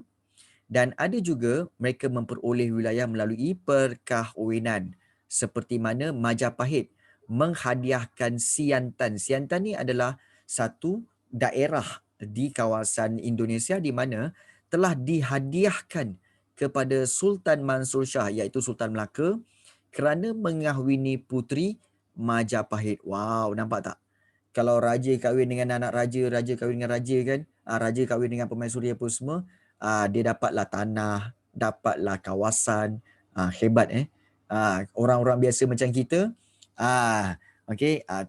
dan ada juga mereka memperoleh wilayah melalui perkahwinan. Seperti mana Majapahit menghadiahkan Siantan. Siantan ni adalah satu daerah di kawasan Indonesia di mana telah dihadiahkan kepada Sultan Mansur Shah iaitu Sultan Melaka kerana mengahwini puteri Majapahit. Wow, nampak tak? Kalau raja kahwin dengan anak raja, raja kahwin dengan raja kan, raja kahwin dengan pemaisuri apa semua, dia dapatlah tanah, dapatlah kawasan. Hebat orang-orang biasa macam kita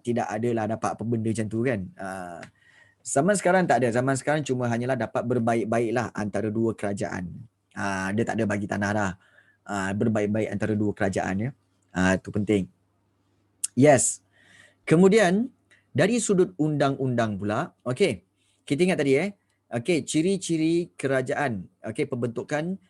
tidak adalah dapat apa benda macam tu kan. Zaman sekarang tak ada. Zaman sekarang cuma hanyalah dapat berbaik-baiklah antara dua kerajaan. Dia tak ada bagi tanah dah. Berbaik-baik antara dua kerajaan itu penting. Yes. Kemudian dari sudut undang-undang pula, okey. Kita ingat tadi ciri-ciri kerajaan, pembentukan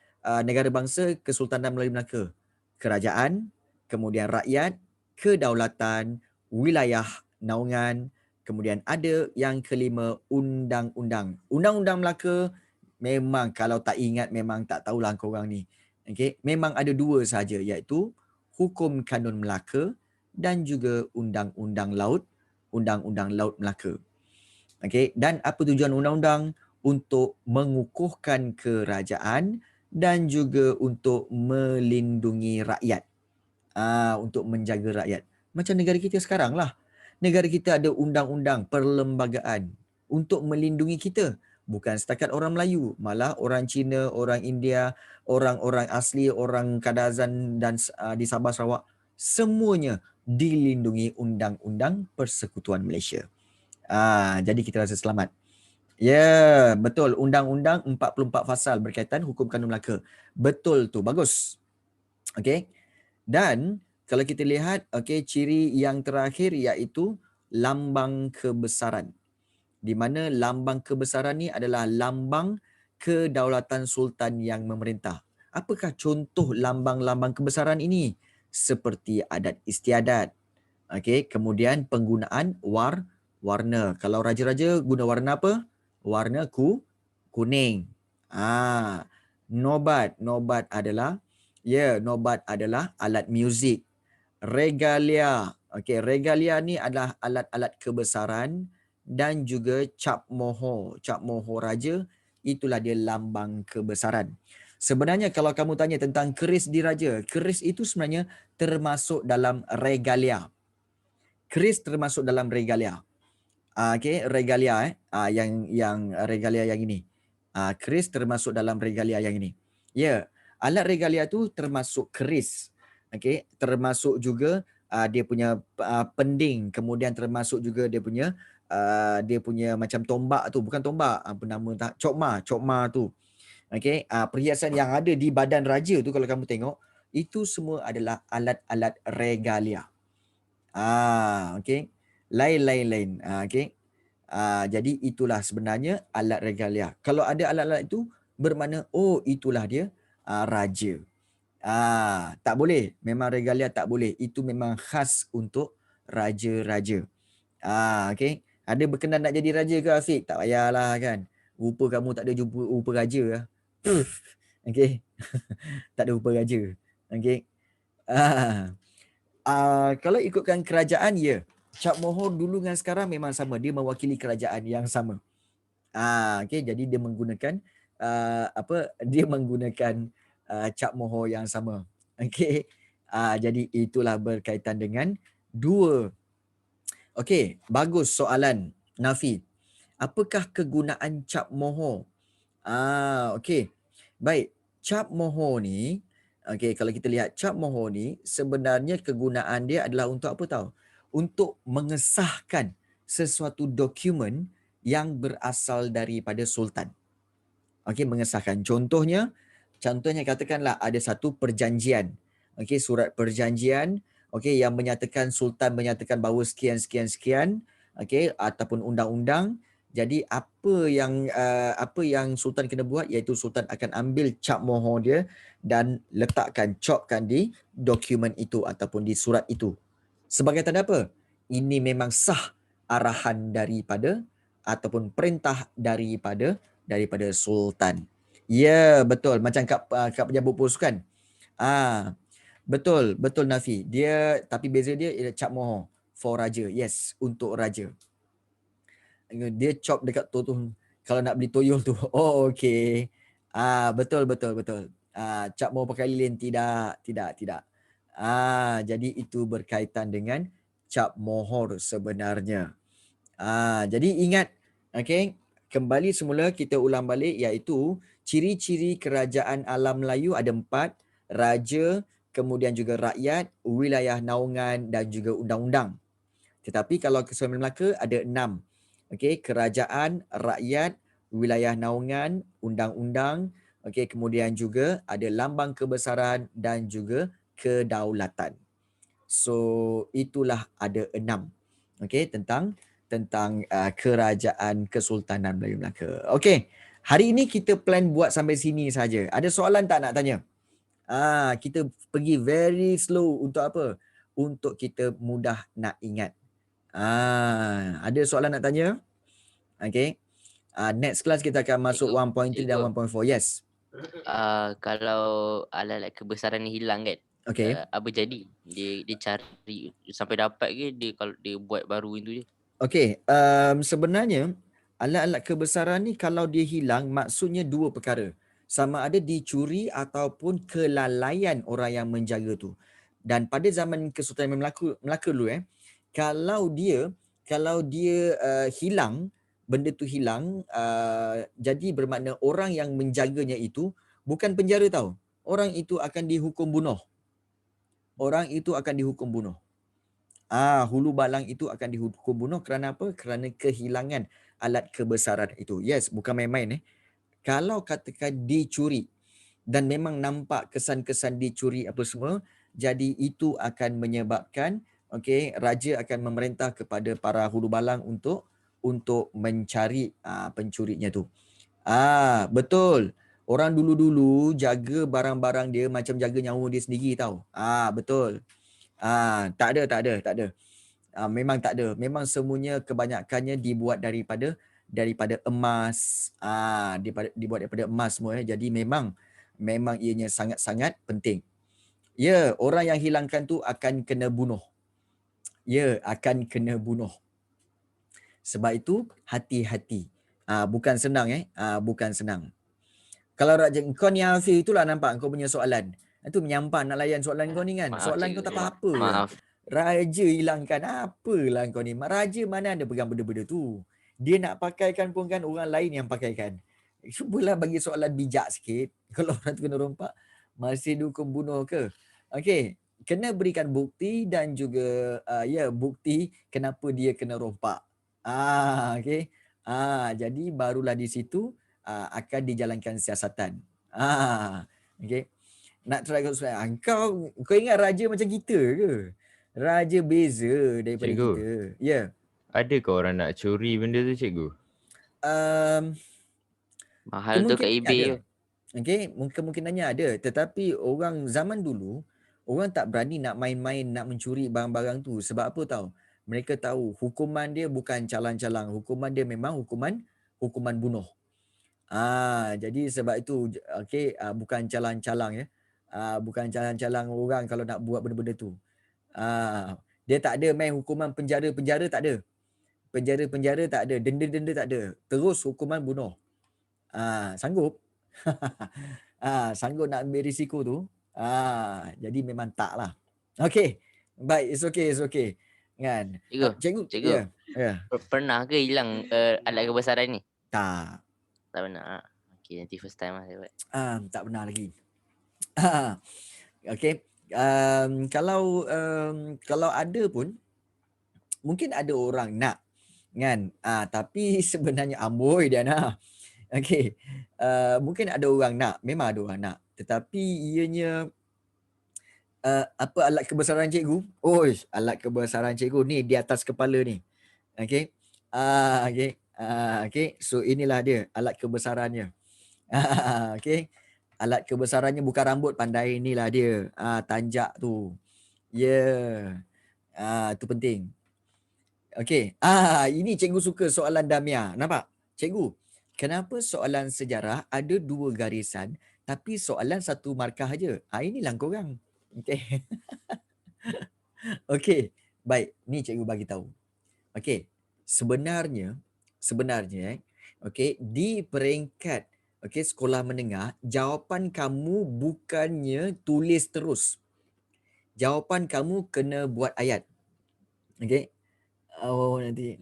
negara bangsa Kesultanan Melayu Melaka. Kerajaan, kemudian rakyat, kedaulatan, wilayah naungan, kemudian ada yang kelima undang-undang. Undang-undang Melaka memang kalau tak ingat memang tak tahulah korang ni. Okey, memang ada dua sahaja iaitu Hukum Kanun Melaka dan juga Undang-Undang Laut, Undang-Undang Laut Melaka. Okey, dan apa tujuan undang-undang? Untuk mengukuhkan kerajaan dan juga untuk melindungi rakyat. Untuk menjaga rakyat. Macam negara kita sekarang lah. Negara kita ada undang-undang perlembagaan untuk melindungi kita. Bukan setakat orang Melayu, malah orang Cina, orang India, orang-orang asli, orang Kadazan dan di Sabah Sarawak, semuanya dilindungi Undang-Undang Persekutuan Malaysia. Jadi kita rasa selamat. Ya, betul. Undang-undang 44 fasal berkaitan Hukum Kanun Melaka. Betul tu, bagus. Okey. Dan kalau kita lihat, ciri yang terakhir iaitu lambang kebesaran. Di mana lambang kebesaran ni adalah lambang kedaulatan sultan yang memerintah. Apakah contoh lambang-lambang kebesaran ini? seperti adat istiadat. Okey, kemudian penggunaan warna. Kalau raja-raja guna warna apa? Warna kuning. Nobat adalah nobat adalah alat muzik. Regalia. Okey, regalia ni adalah alat-alat kebesaran dan juga cap moho. Cap moho raja itulah dia lambang kebesaran. Sebenarnya kalau kamu tanya tentang keris diraja, keris itu sebenarnya termasuk dalam regalia. Keris termasuk dalam regalia. Okey, regalia yang regalia yang ini. Keris termasuk dalam regalia yang ini. Ya, alat regalia tu termasuk keris. Okey, termasuk juga dia punya pending, kemudian termasuk juga dia punya macam tombak tu, bukan tombak, apa nama tak, cokma tu. Okey, perhiasan yang ada di badan raja tu kalau kamu tengok, itu semua adalah alat-alat regalia. Okey. Lain. Okey. Jadi itulah sebenarnya alat regalia. Kalau ada alat-alat itu bermakna itulah dia raja. Tak boleh. Memang regalia tak boleh. Itu memang khas untuk raja-raja. Okey. Ada berkenan nak jadi raja ke Afiq? Tak payahlah kan. Rupa kamu tak ada jumpa rupa raja lah. Okey. Tak ada rupa raja. Okey. Kalau ikutkan kerajaan, cap mohor dulu dengan sekarang memang sama. Dia mewakili kerajaan yang sama. Okey, jadi dia menggunakan dia menggunakan cap mohor yang sama. Okey. Jadi itulah berkaitan dengan dua. Okey, bagus soalan Nafi. Apakah kegunaan cap mohor? Okey. Baik, cap mohor ni, okey, kalau kita lihat cap mohor ni sebenarnya kegunaan dia adalah untuk apa tahu? Untuk mengesahkan sesuatu dokumen yang berasal daripada sultan. Okey, mengesahkan. Contohnya katakanlah ada satu perjanjian. Okey, surat perjanjian, okey, yang menyatakan sultan menyatakan bahawa sekian, okey, ataupun undang-undang. Jadi apa yang sultan kena buat, iaitu sultan akan ambil cap mohor dia dan copkan di dokumen itu ataupun di surat itu. Sebagai tanda apa? Ini memang sah arahan daripada ataupun perintah daripada sultan. Ya, betul. Macam kad pejabat pos kan. Betul Nafi. Tapi beza dia ialah cap mohor for raja. Yes, untuk raja. Dia chop dekat tu kalau nak beli toyol tu. Okey. Betul. Cap mohor pakai lilin tidak. Jadi itu berkaitan dengan cap mohor sebenarnya. Jadi ingat, okey, kembali semula kita ulang balik, iaitu ciri-ciri kerajaan alam Melayu ada 4, raja, kemudian juga rakyat, wilayah naungan dan juga undang-undang. Tetapi kalau Kesultanan Melaka ada 6. Okey, kerajaan, rakyat, wilayah naungan, undang-undang, okey, kemudian juga ada lambang kebesaran dan juga kedaulatan. So itulah ada 6. Okey, tentang kerajaan Kesultanan Melayu Melaka. Okey, hari ini kita plan buat sampai sini saja. Ada soalan tak nak tanya? Kita pergi very slow untuk apa? Untuk kita mudah nak ingat. Ada soalan nak tanya? Okay. Next class kita akan masuk 1.3 dan 1.4. Yes. Kalau alat-alat kebesaran ni hilang kan, Okay. apa jadi? Dia cari sampai dapat ke dia kalau dia buat baru itu je? Okay. Sebenarnya alat-alat kebesaran ni kalau dia hilang, maksudnya 2 perkara. Sama ada dicuri ataupun kelalaian orang yang menjaga tu. Dan pada zaman Kesultanan Melaka dulu, kalau dia hilang, benda tu hilang, jadi bermakna orang yang menjaganya itu bukan penjara tau. Orang itu akan dihukum bunuh. Hulu balang itu akan dihukum bunuh kerana apa? Kerana kehilangan alat kebesaran itu. Yes, bukan main-main. Kalau katakan dicuri dan memang nampak kesan-kesan dicuri apa semua, jadi itu akan menyebabkan raja akan memerintah kepada para hulu balang untuk mencari pencurinya tu. Betul. Orang dulu-dulu jaga barang-barang dia macam jaga nyawa dia sendiri tau. Betul. Tak ada. Memang tak ada. Memang semuanya kebanyakannya dibuat daripada emas. Dibuat daripada emas semua. Jadi memang ianya sangat-sangat penting. Ya, orang yang hilangkan tu akan kena bunuh. Ya, akan kena bunuh. Sebab itu hati-hati. Bukan senang bukan senang. Kalau kau ni Hafir, itulah nampak kau punya soalan. Itu menyampan nak layan soalan kau ni kan. Maaf Soalan kau cikgu. tak apa-apa je. Maaf. Raja hilangkan apalah kau ni. Raja mana ada pegang benda-benda tu. Dia nak pakaikan pun kan orang lain yang pakaikan. Cubalah bagi soalan bijak sikit. Kalau orang tu kena rompak, masih dukung bunuh ke? Okey, kena berikan bukti dan juga bukti kenapa dia kena rompak. Okey. Jadi barulah di situ akan dijalankan siasatan. Okey. Nak try kau soalan. Kau ingat raja macam kita ke? Raja beza daripada Cikgu. kita. Ya. Ada ke orang nak curi benda tu cikgu? Mahal tu kat Kemungkinannya eBay ada. tu. Okey, kemungkinannya ada. Tetapi orang zaman dulu, orang tak berani nak main-main, nak mencuri barang-barang tu. Sebab apa tahu? Mereka tahu hukuman dia bukan calang-calang. Hukuman dia memang hukuman bunuh. Jadi sebab itu, okey, bukan calang-calang ya. Bukan calang-calang orang kalau nak buat benda-benda tu. Dia tak ada main hukuman penjara-penjara, tak ada. Penjara-penjara tak ada, denda-denda tak ada. Terus hukuman bunuh. Sanggup? Sanggup nak ambil risiko tu? Jadi memang tak lah. Okey. Baik, it's okay. Kan? Cikgu. Ya. Pernah ke hilang alat kebesaran ni? Tak. Tak pernah. Okay, nanti first time lah saya buat. Tak pernah lagi. Okey. Kalau ada pun, mungkin ada orang nak. Kan? Tapi sebenarnya amboi dia nak. Okey. Mungkin ada orang nak. Memang ada orang nak. Tetapi ianya apa alat kebesaran cikgu? Alat kebesaran cikgu ni di atas kepala ni. Okey. Okey. So inilah dia alat kebesarannya. Okey. Alat kebesarannya bukan rambut, pandai inilah dia. Tanjak tu. Ya. Itu penting. Okey. Ini cikgu suka soalan Damia. Nampak? Cikgu, kenapa soalan sejarah ada 2 garisan tapi soalan 1 markah aja? Inilah korang. Okey. Okey. Baik, ni cikgu bagi tahu. Okey. Sebenarnya okey, di peringkat sekolah menengah, jawapan kamu bukannya tulis terus. Jawapan kamu kena buat ayat. Okey. Nanti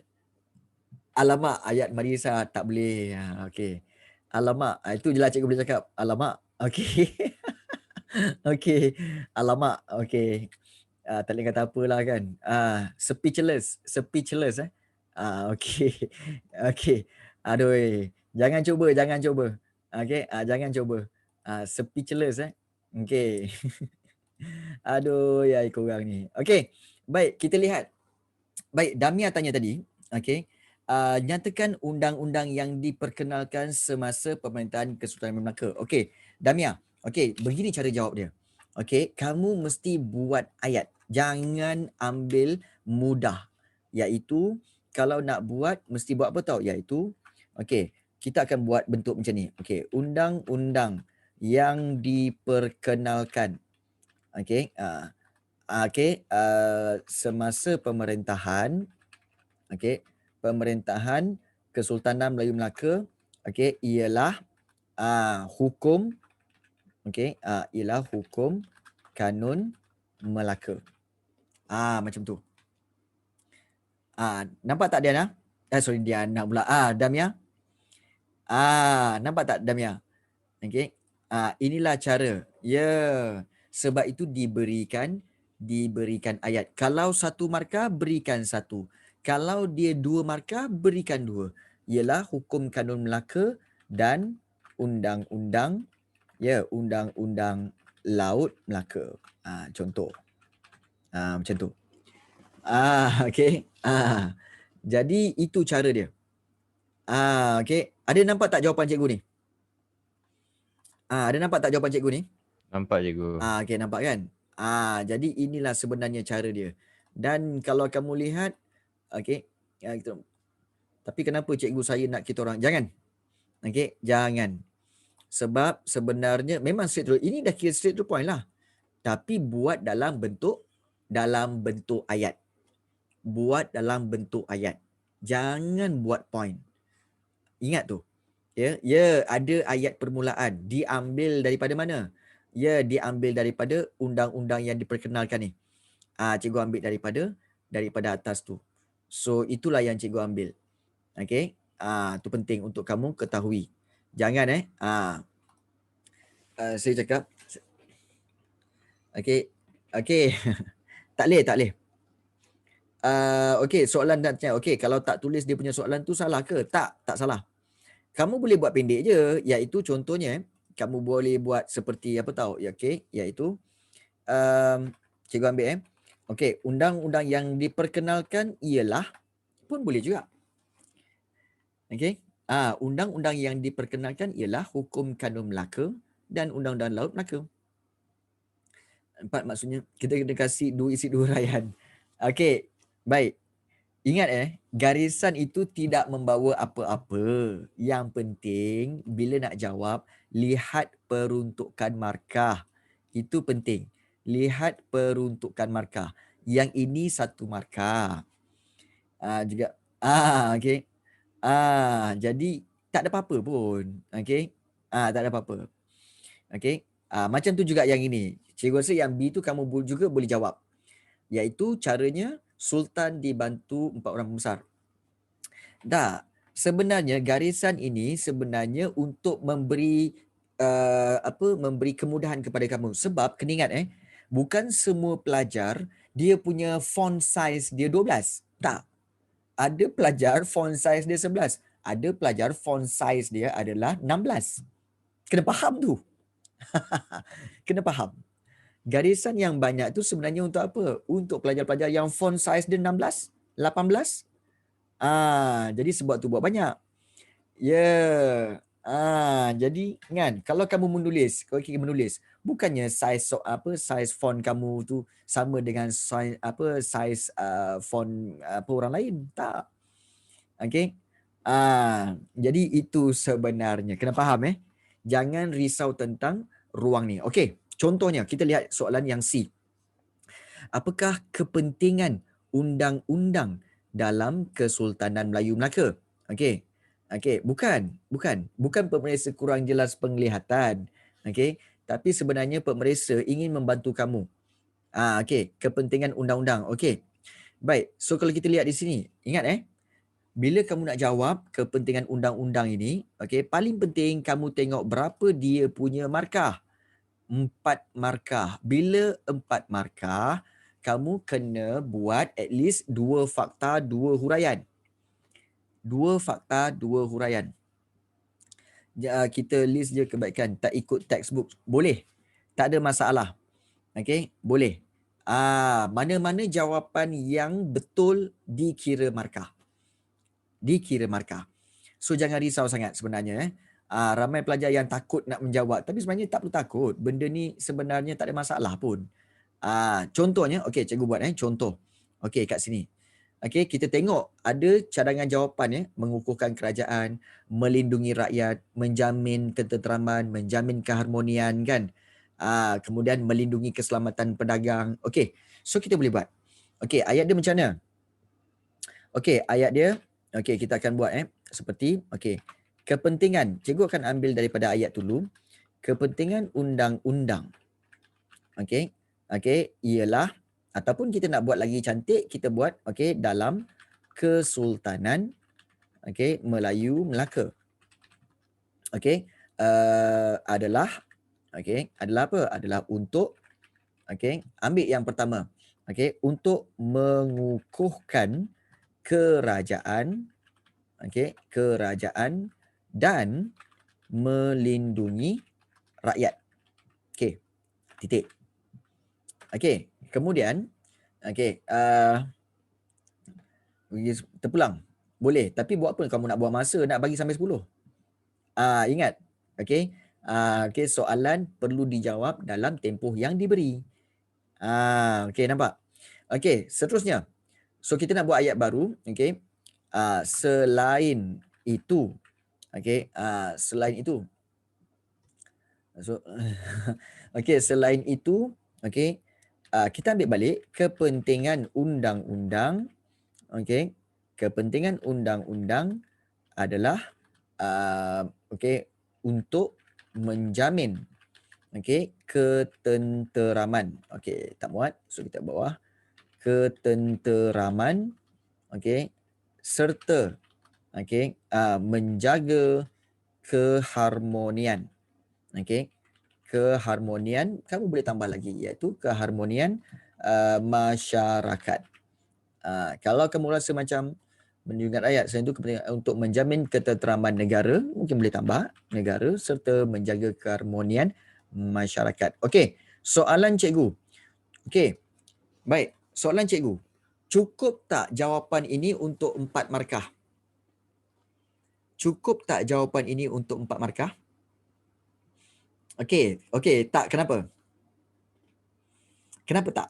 alamak, ayat Marisa tak boleh. Okey. Alamak, itu je lah cikgu boleh cakap. Alamak. Okey. Okey. Alamak. Okey. Tak boleh kata apalah kan. Speechless. Okey. Okey. Aduh. Jangan cuba. Okey. Jangan cuba. Speechless Okey. Aduh, ya korang ni. Okey. Baik, kita lihat. Baik, Damia tanya tadi. Okey. Nyatakan undang-undang yang diperkenalkan semasa pemerintahan Kesultanan Melaka. Okey, Damia. Okey, begini cara jawab dia. Okey, kamu mesti buat ayat. Jangan ambil mudah. Iaitu kalau nak buat mesti buat apa tahu? Iaitu okey, kita akan buat bentuk macam ni. Okey, undang-undang yang diperkenalkan. Okey, semasa pemerintahan pemerintahan Kesultanan Melayu Melaka, okey, ialah hukum, okey, ialah hukum kanun Melaka. Macam tu. Nampak tak Diana? Diana pula. Damia. Nampak tak Damia? Okey. Inilah cara. Sebab itu diberikan ayat. Kalau 1 markah, berikan 1. Kalau dia 2 markah, berikan 2. Ialah hukum kanun Melaka dan undang-undang Laut Melaka. Contoh. Macam tu. Okey. Jadi itu cara dia. Okey. Ada nampak tak jawapan cikgu ni? Ada nampak tak jawapan cikgu ni? Nampak cikgu. Okey, nampak kan? Jadi inilah sebenarnya cara dia. Dan kalau kamu lihat, okey, tapi kenapa cikgu saya nak kita orang jangan. Okey, jangan. Sebab sebenarnya memang straight to ini dah kira straight to point lah. Tapi buat dalam bentuk ayat. Buat dalam bentuk ayat. Jangan buat point. Ingat tu. Ya, ada ayat permulaan. Diambil daripada mana? Ya, diambil daripada undang-undang yang diperkenalkan ni. Cikgu ambil daripada atas tu. So itulah yang cikgu ambil. Okey. Tu penting untuk kamu ketahui. Jangan saya cakap okey. tak boleh. Okey, soalan nak tanya. Okey, kalau tak tulis dia punya soalan tu salah ke? Tak salah. Kamu boleh buat pendek je, iaitu contohnya kamu boleh buat seperti apa tahu? Ya, okey, iaitu cikgu ambil okey, undang-undang yang diperkenalkan ialah pun boleh juga. Okey. Undang-undang yang diperkenalkan ialah Hukum Kanun Melaka dan Undang-Undang Laut Melaka. 4 maksudnya kita kena kasih isi dua huraian. Okey, baik. Ingat garisan itu tidak membawa apa-apa. Yang penting bila nak jawab, lihat peruntukan markah. Itu penting. Lihat peruntukan markah. Yang ini satu markah. Juga. Okey. Jadi tak ada apa-apa pun. Okey. Tak ada apa-apa. Okey. Macam tu juga yang ini. Cikgu rasa yang B tu kamu juga boleh jawab. Iaitu caranya Sultan dibantu 4 orang pembesar. Sebenarnya garisan ini sebenarnya untuk memberi memberi kemudahan kepada kamu. Sebab kena ingat bukan semua pelajar dia punya font size dia 12. Tak. Ada pelajar font size dia 11. Ada pelajar font size dia adalah 16. Kena faham tu. Kena faham. Garisan yang banyak tu sebenarnya untuk apa? Untuk pelajar-pelajar yang font size dia 16, 18. Jadi sebab tu buat banyak. Jadi kan kalau kamu menulis, bukannya size font kamu tu sama dengan size font orang lain, tak. Okey. Jadi itu sebenarnya. Kena faham Jangan risau tentang ruang ni. Okey, contohnya kita lihat soalan yang C. Apakah kepentingan undang-undang dalam Kesultanan Melayu Melaka? Okey. Bukan pemerisa kurang jelas penglihatan. Okey, tapi sebenarnya pemerisa ingin membantu kamu. Okey, kepentingan undang-undang. Okey. Baik, so kalau kita lihat di sini, ingat bila kamu nak jawab kepentingan undang-undang ini, okey, paling penting kamu tengok berapa dia punya markah. 4 markah. Bila 4 markah, kamu kena buat at least 2 fakta, 2 huraian. 2 fakta, 2 huraian. Kita list je kebaikan. Tak ikut textbook. Boleh. Tak ada masalah. Okey, boleh. Mana-mana jawapan yang betul dikira markah. So jangan risau sangat sebenarnya. Ramai pelajar yang takut nak menjawab. Tapi sebenarnya tak perlu takut. Benda ni sebenarnya tak ada masalah pun. Contohnya, okey cikgu buat contoh. Okey kat sini. Okey, kita tengok ada cadangan jawapan mengukuhkan kerajaan, melindungi rakyat, menjamin ketenteraman, menjamin keharmonian kan. Kemudian melindungi keselamatan pedagang. Okey, so kita boleh buat. Okey, ayat dia macam mana? Okey, ayat dia okey, kita akan buat seperti kepentingan. Cikgu akan ambil daripada ayat dulu. Kepentingan undang-undang. Okey, ialah ataupun kita nak buat lagi cantik, kita buat dalam Kesultanan Melayu Melaka. Adalah apa? Adalah untuk ambil yang pertama. Untuk mengukuhkan kerajaan dan melindungi rakyat. Titik. Kemudian terpulang. Boleh, tapi buat apa kamu nak buang masa nak bagi sampai 10? Ingat. Okey, soalan perlu dijawab dalam tempoh yang diberi. Okey, nampak? Okey, seterusnya. So kita nak buat ayat baru, okey. Selain itu, okey, selain itu. So okey, selain itu, okey, kita ambil balik kepentingan undang-undang, okey. Kepentingan undang-undang adalah okey, untuk menjamin okey, ketenteraman. Okey, tak muat. So kita bawah ketenteraman, okey, serta okey, menjaga keharmonian. Okey. Keharmonian, kamu boleh tambah lagi, iaitu keharmonian masyarakat. Kalau kamu rasa macam mendengar ayat selain itu kepentingan untuk menjamin ketenteraman negara, mungkin boleh tambah negara serta menjaga keharmonian masyarakat. Okey, soalan cikgu. Okey, baik. Soalan cikgu. Cukup tak jawapan ini untuk 4 markah? Cukup tak jawapan ini untuk 4 markah? Okey, okey, tak, kenapa? Kenapa tak?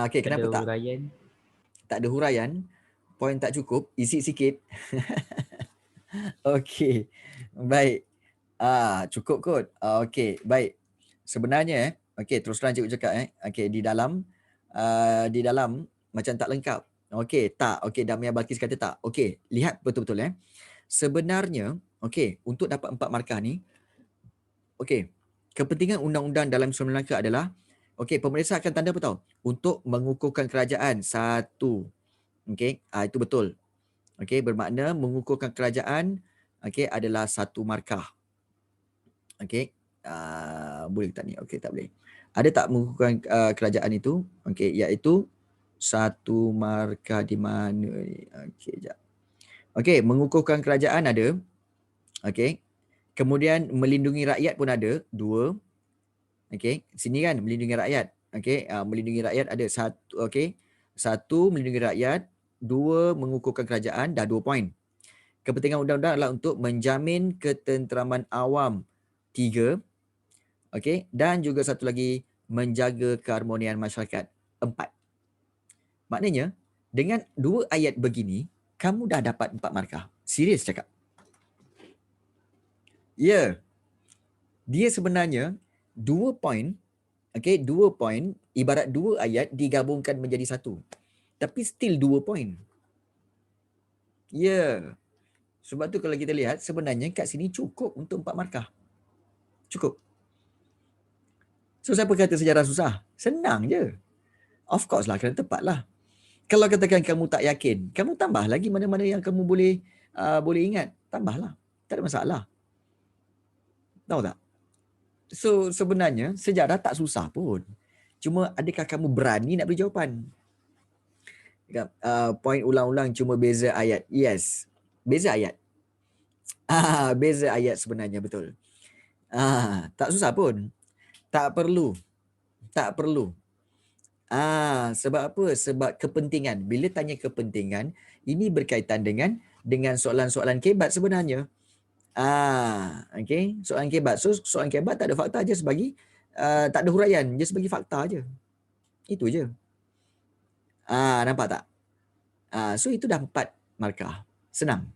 Okey, kenapa tak? Huraian. Tak ada huraian, poin tak cukup, isi sikit. Okey, baik. Cukup kot. Okey, baik. Sebenarnya okey, terus terang cikgu cakap okey, di dalam macam tak lengkap. Okey, tak. Okey, Damia Balkis kata tak. Okey, lihat betul-betul sebenarnya okey, untuk dapat 4 markah ni, okey, kepentingan undang-undang dalam Susunan Melaka adalah okey, pemeriksa akan tanda apa tahu? Untuk mengukuhkan kerajaan. 1. Okey, itu betul. Okey, bermakna mengukuhkan kerajaan okey adalah 1 markah. Okey. Boleh tak ni? Okey, tak boleh. Ada tak mengukuhkan kerajaan itu? Okey, iaitu 1 markah di mana ni? Okey, jap. Okey, mengukuhkan kerajaan ada. Okey. Kemudian melindungi rakyat pun ada, 2. Okey, sini kan melindungi rakyat. Okey, melindungi rakyat ada 1, okey. 1 melindungi rakyat, 2 mengukuhkan kerajaan, dah 2 poin. Kepentingan undang-undang adalah untuk menjamin ketenteraman awam, 3. Okey, dan juga satu lagi menjaga keharmonian masyarakat, 4. Maknanya dengan 2 ayat begini, kamu dah dapat 4 markah. Serius cakap. Ya. Dia sebenarnya 2 poin, okey, 2 poin ibarat 2 ayat digabungkan menjadi 1. Tapi still 2 poin. Ya. Sebab tu kalau kita lihat sebenarnya kat sini cukup untuk 4 markah. Cukup. So siapa kata sejarah susah? Senang je. Of course lah, kena tepat lah. Kalau katakan kamu tak yakin, kamu tambah lagi mana-mana yang kamu boleh ingat. Tambahlah. Tak ada masalah. Tahu tak? So sebenarnya sejarah tak susah pun. Cuma adakah kamu berani nak beri jawapan? Poin ulang-ulang cuma beza ayat. Yes. Beza ayat. Beza ayat sebenarnya, betul. Tak susah pun. Tak perlu. Tak perlu. Sebab apa? Sebab kepentingan. Bila tanya kepentingan, ini berkaitan dengan soalan-soalan kebat sebenarnya. Okay. Soalan kebat. So soalan kebat tak ada fakta, je sebagi tak ada huraian, je sebagi fakta je. Itu je. Nampak tak? So itu dah 4 markah. Senang.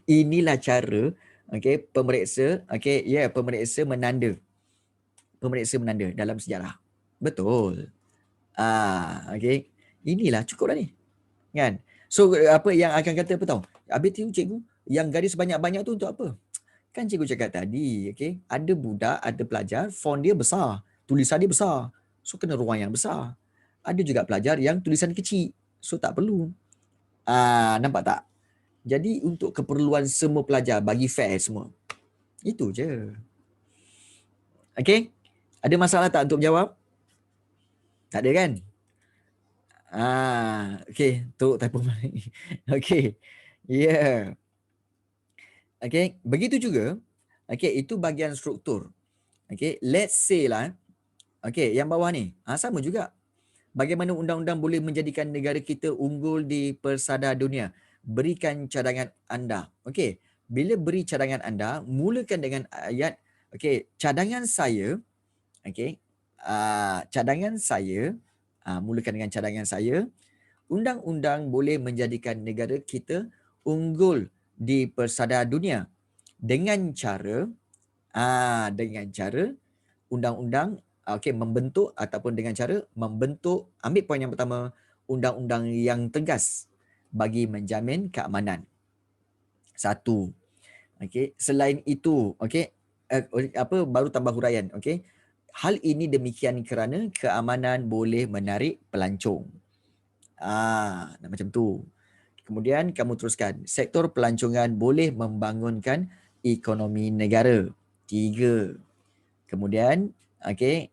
Inilah cara pemeriksa pemeriksa menanda. Pemeriksa menanda dalam sejarah. Betul. Okay. Inilah cukup dah ni. Kan? So apa yang akan kata apa tahu? Habis tu cikgu, yang garis banyak-banyak tu untuk apa? Kan cikgu cakap tadi, okay? Ada budak, ada pelajar, font dia besar, tulisan dia besar. So kena ruang yang besar. Ada juga pelajar yang tulisan kecil. So tak perlu. Nampak tak? Jadi untuk keperluan semua pelajar, bagi fair semua. Itu je. Okay? Ada masalah tak untuk menjawab? Tak ada kan? Okay. Teruk typo balik. Okay. Yeah. Okay. Begitu juga. Okay. Itu bahagian struktur. Okay. Let's say lah. Okay. Yang bawah ni. Sama juga. Bagaimana undang-undang boleh menjadikan negara kita unggul di persada dunia? berikan cadangan anda. Okey, bila beri cadangan anda, mulakan dengan ayat, okey, cadangan saya, okey, cadangan saya, mulakan dengan cadangan saya, undang-undang boleh menjadikan negara kita unggul di persada dunia dengan cara undang-undang membentuk ataupun dengan cara membentuk, ambil poin yang pertama, undang-undang yang tegas bagi menjamin keamanan. Satu. Okey, selain itu, okey, baru tambah huraian, okey. Hal ini demikian kerana keamanan boleh menarik pelancong. Macam tu. Kemudian kamu teruskan, sektor pelancongan boleh membangunkan ekonomi negara. 3. Kemudian, okey,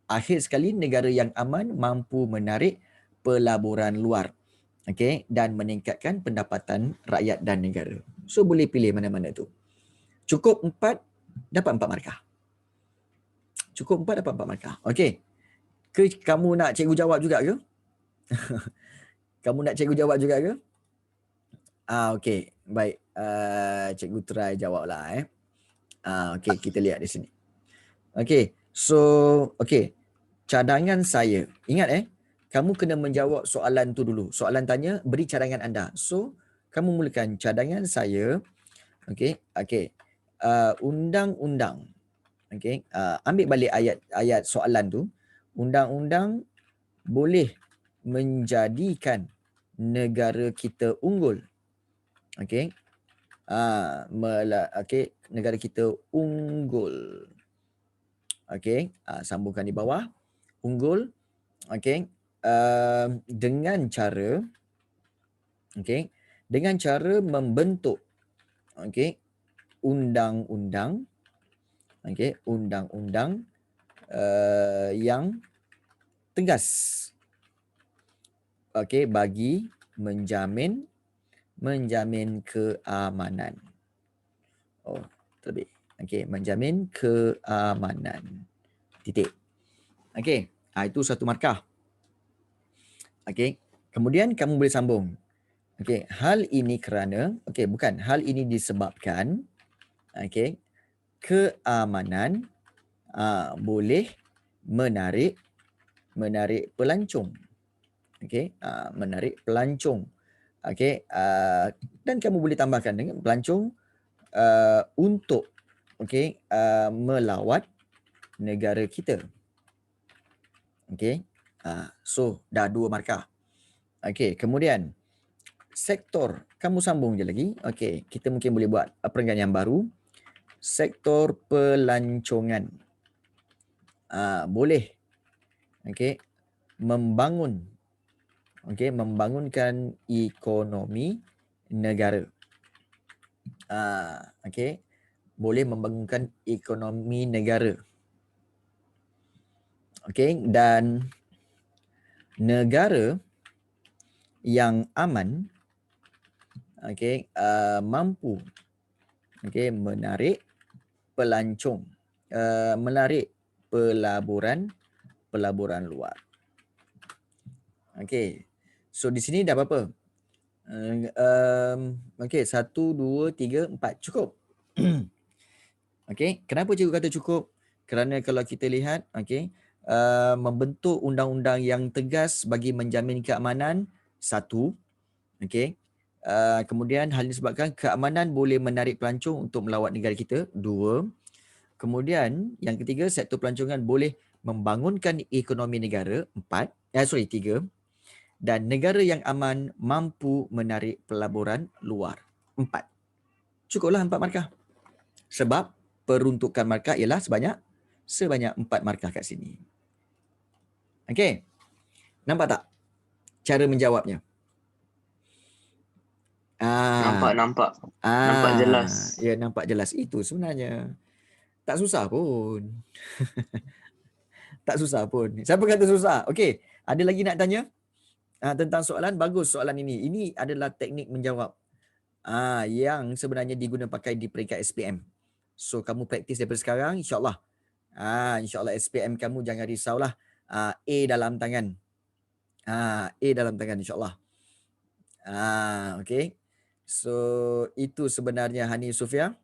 akhir sekali, negara yang aman mampu menarik pelaburan luar, okey, dan meningkatkan pendapatan rakyat dan negara. So boleh pilih mana-mana tu. Cukup 4 dapat 4 markah. Cukup 4 dapat 4 markah. Okey. Kamu nak cikgu jawab juga ke? Kamu nak cikgu jawab juga ke? Okey. Baik. Cikgu try jawablah. Okey, kita lihat di sini. Okey. So, okey. Cadangan saya. Ingat kamu kena menjawab soalan tu dulu. Soalan tanya, beri cadangan anda. So, kamu mulakan cadangan saya. Okey. Okey. Undang-undang. Okey. Ambil balik ayat soalan tu. Undang-undang boleh menjadikan negara kita unggul. Okey. Negara kita unggul. Okey. Sambungkan di bawah. Unggul. Okey. Dengan cara, okey, dengan cara membentuk, okey, undang-undang, okey, undang-undang yang tegas, okey, bagi menjamin keamanan. Terlebih. Okey, menjamin keamanan. Titik. Okey, itu 1 markah. Okey, kemudian kamu boleh sambung. Okey, hal ini kerana, okey, bukan, hal ini disebabkan, okey, keamanan boleh menarik pelancong. Okey, menarik pelancong. Okey, dan kamu boleh tambahkan dengan pelancong untuk, okey, melawat negara kita. Okey. So dah 2 markah. Okey, kemudian sektor, kamu sambung je lagi. Okey, kita mungkin boleh buat perenggan yang baru. Sektor pelancongan. Boleh, okey, membangunkan ekonomi negara. Okey, boleh membangunkan ekonomi negara. Okey, dan negara yang aman, okey, mampu, okey, menarik pelancong, menarik pelaburan luar. Okey. So di sini dah berapa? Okey, 1 2 3 4 cukup. Okey, kenapa cikgu kata cukup? Kerana kalau kita lihat, okey, membentuk undang-undang yang tegas bagi menjamin keamanan, 1. Okey. Kemudian hal ini disebabkan keamanan boleh menarik pelancong untuk melawat negara kita, 2. Kemudian yang ketiga, sektor pelancongan boleh membangunkan ekonomi negara, 3. Dan negara yang aman mampu menarik pelaburan luar, 4. Cukuplah 4 markah. Sebab peruntukan markah ialah sebanyak 4 markah kat sini. Okey. Nampak tak cara menjawabnya? Nampak jelas. Ya, nampak jelas. Itu sebenarnya. Tak susah pun. Tak susah pun. Siapa kata susah? Okey, ada lagi nak tanya? Tentang soalan, bagus soalan ini. Ini adalah teknik menjawab yang sebenarnya diguna pakai di peringkat SPM. So kamu praktis daripada sekarang, insya-Allah. Insya-Allah SPM kamu jangan risaulah. A dalam tangan. A dalam tangan insya-Allah. Okey. So itu sebenarnya Hani Sofia.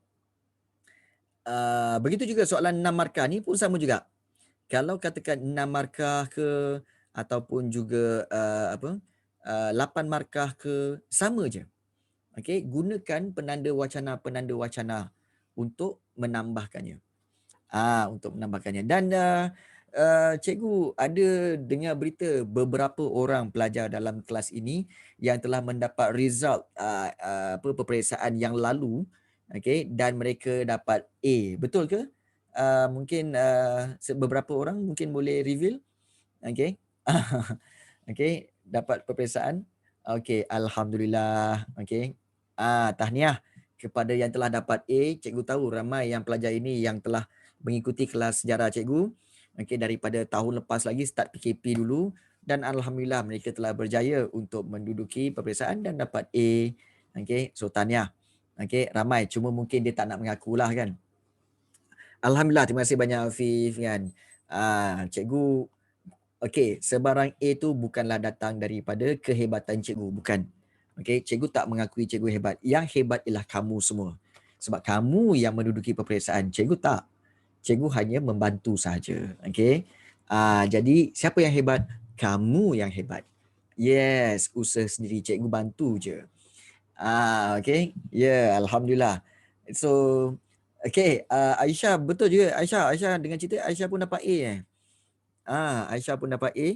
Begitu juga soalan 6 markah ni pun sama juga. Kalau katakan 6 markah ke ataupun juga 8 markah ke, sama je. Okey, gunakan penanda wacana untuk menambahkannya. Untuk menambahkannya. Dan cikgu ada dengar berita beberapa orang pelajar dalam kelas ini yang telah mendapat result peperiksaan yang lalu, okey, dan mereka dapat A. Betul ke? Mungkin beberapa orang mungkin boleh reveal. Okey. Okey, dapat peperiksaan. Okey, alhamdulillah. Okey. Tahniah kepada yang telah dapat A. Cikgu tahu ramai yang pelajar ini yang telah mengikuti kelas sejarah cikgu. Okey, daripada tahun lepas lagi start PKP dulu, dan alhamdulillah mereka telah berjaya untuk menduduki peperiksaan dan dapat A. Okey, so tahniah. Okey, ramai cuma mungkin dia tak nak mengakulah kan. Alhamdulillah, terima kasih banyak Afif kan. Cikgu, okey, sebarang A tu bukanlah datang daripada kehebatan cikgu, bukan. Okey, cikgu tak mengakui cikgu hebat. Yang hebat ialah kamu semua. Sebab kamu yang menduduki peperiksaan, cikgu tak. Cikgu hanya membantu sahaja. Okey. Jadi siapa yang hebat? Kamu yang hebat. Yes, usaha sendiri, cikgu bantu je. Okey. Ya, alhamdulillah. So, okey, Aisyah betul juga. Aisyah dengan cerita Aisyah pun dapat A Aisyah pun dapat A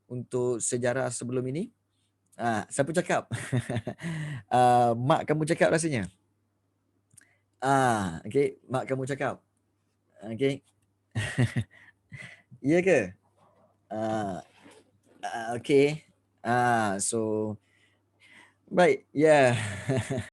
untuk sejarah sebelum ini. Siapa cakap? Mak kamu cakap rasanya. Okey, mak kamu cakap. Okey. Ya ke? Okey. So baik, ya. Yeah.